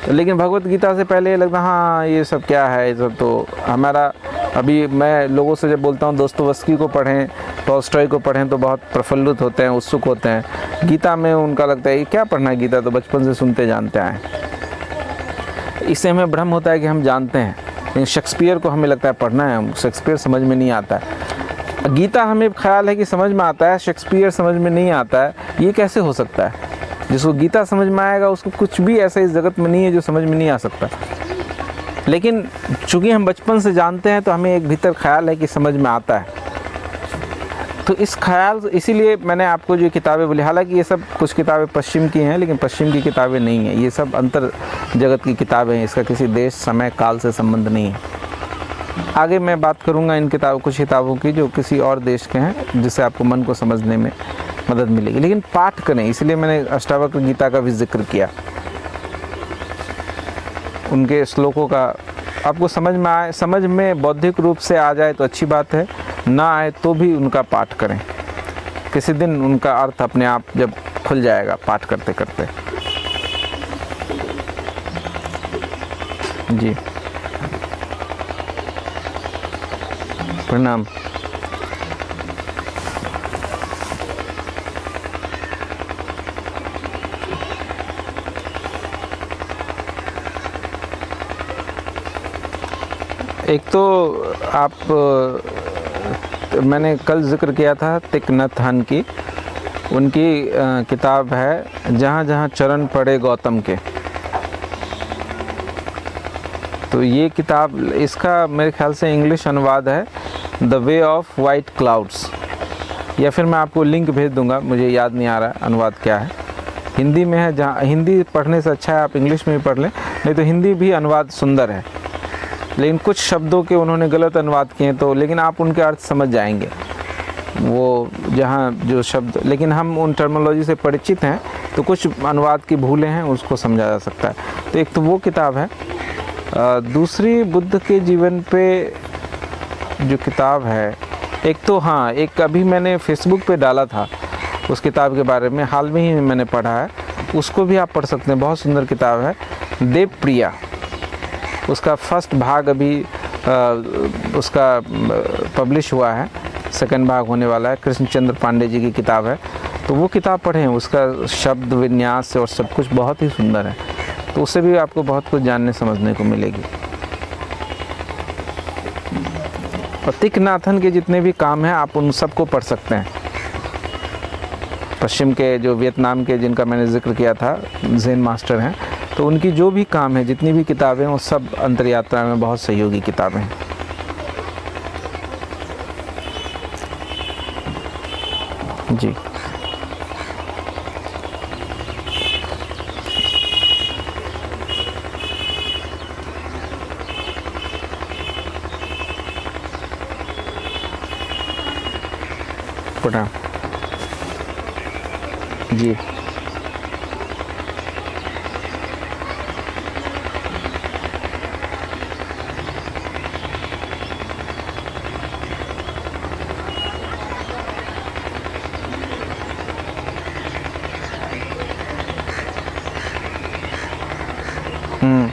लेकिन भगवत गीता से पहले लगता हाँ ये सब क्या है, ये सब तो हमारा। अभी मैं लोगों से जब बोलता हूँ दोस्तोवस्की को पढ़ें, टॉल्स्टॉय को पढ़ें, तो बहुत प्रफुल्लित होते हैं, उत्सुक होते हैं। गीता में उनका लगता है ये क्या पढ़ना है, गीता तो बचपन से सुनते जानते आए। इससे हमें भ्रम होता है कि हम जानते हैं, लेकिन शेक्सपियर को हमें लगता है पढ़ना है, शेक्सपियर समझ में नहीं आता है। गीता हमें ख्याल है कि समझ में आता है, शेक्सपियर समझ में नहीं आता है। ये कैसे हो सकता है? जिसको गीता समझ में आएगा उसको कुछ भी ऐसा इस जगत में नहीं है जो समझ में नहीं आ सकता। लेकिन चूँकि हम बचपन से जानते हैं तो हमें एक भीतर ख्याल है कि समझ में आता है। तो इस ख्याल, इसीलिए मैंने आपको जो किताबें बोली, हालांकि ये सब कुछ किताबें पश्चिम की हैं, लेकिन पश्चिम की किताबें नहीं हैं, ये सब अंतर जगत की किताबें हैं, इसका किसी देश, समय, काल से संबंध नहीं है। आगे मैं बात करूंगा इन कुछ किताबों की जो किसी और देश के हैं, जिससे आपको मन को समझने में मदद मिलेगी। लेकिन पाठ करें, इसलिए मैंने अष्टावक्र गीता का भी जिक्र किया। उनके श्लोकों का आपको समझ में आए, समझ में बौद्धिक रूप से आ जाए तो अच्छी बात है, ना आए तो भी उनका पाठ करें। किसी दिन उनका अर्थ अपने आप जब खुल जाएगा पाठ करते करते। जी प्रणाम। एक तो मैंने कल जिक्र किया था तिक नथ हन की, उनकी किताब है जहाँ जहाँ चरण पड़े गौतम के। तो ये किताब, इसका मेरे ख्याल से इंग्लिश अनुवाद है the way of white clouds, या फिर मैं आपको लिंक भेज दूंगा, मुझे याद नहीं आ रहा अनुवाद क्या है। हिंदी में है, जहाँ हिंदी पढ़ने से अच्छा है आप इंग्लिश में भी पढ़ लें, नहीं तो हिंदी भी अनुवाद सुंदर है। लेकिन कुछ शब्दों के उन्होंने गलत अनुवाद किए हैं, तो लेकिन आप उनके अर्थ समझ जाएंगे, वो जहाँ जो शब्द, लेकिन हम उन टर्मिनोलॉजी से परिचित हैं तो कुछ अनुवाद की भूलें हैं, उसको समझा जा सकता है। तो एक तो वो किताब है। दूसरी बुद्ध के जीवन पे जो किताब है, एक तो हाँ, एक अभी मैंने फेसबुक पे डाला था उस किताब के बारे में, हाल में ही मैंने पढ़ा है, उसको भी आप पढ़ सकते हैं, बहुत सुंदर किताब है। देवप्रिया, उसका फर्स्ट भाग अभी उसका पब्लिश हुआ है, सेकंड भाग होने वाला है। कृष्णचंद्र पांडे जी की किताब है, तो वो किताब पढ़ें, उसका शब्द विन्यास और सब कुछ बहुत ही सुंदर है, तो उससे भी आपको बहुत कुछ जानने समझने को मिलेगी। और तिख नाथन के जितने भी काम हैं आप उन सबको पढ़ सकते हैं। पश्चिम के जो वियतनाम के जिनका मैंने जिक्र किया था, ज़ेन मास्टर हैं, तो उनकी जो भी काम है, जितनी भी किताबें, वो सब अंतर्यात्रा में बहुत सहयोगी किताबें हैं। जी प्रणाम। जी हम्म।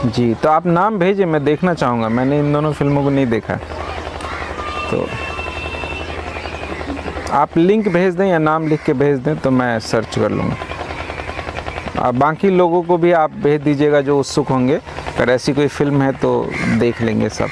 जी, तो आप नाम भेजें, मैं देखना चाहूँगा, मैंने इन दोनों फिल्मों को नहीं देखा। तो आप लिंक भेज दें या नाम लिख के भेज दें तो मैं सर्च कर लूँगा। बाकी लोगों को भी आप भेज दीजिएगा जो उत्सुक होंगे, अगर ऐसी कोई फिल्म है तो देख लेंगे सब।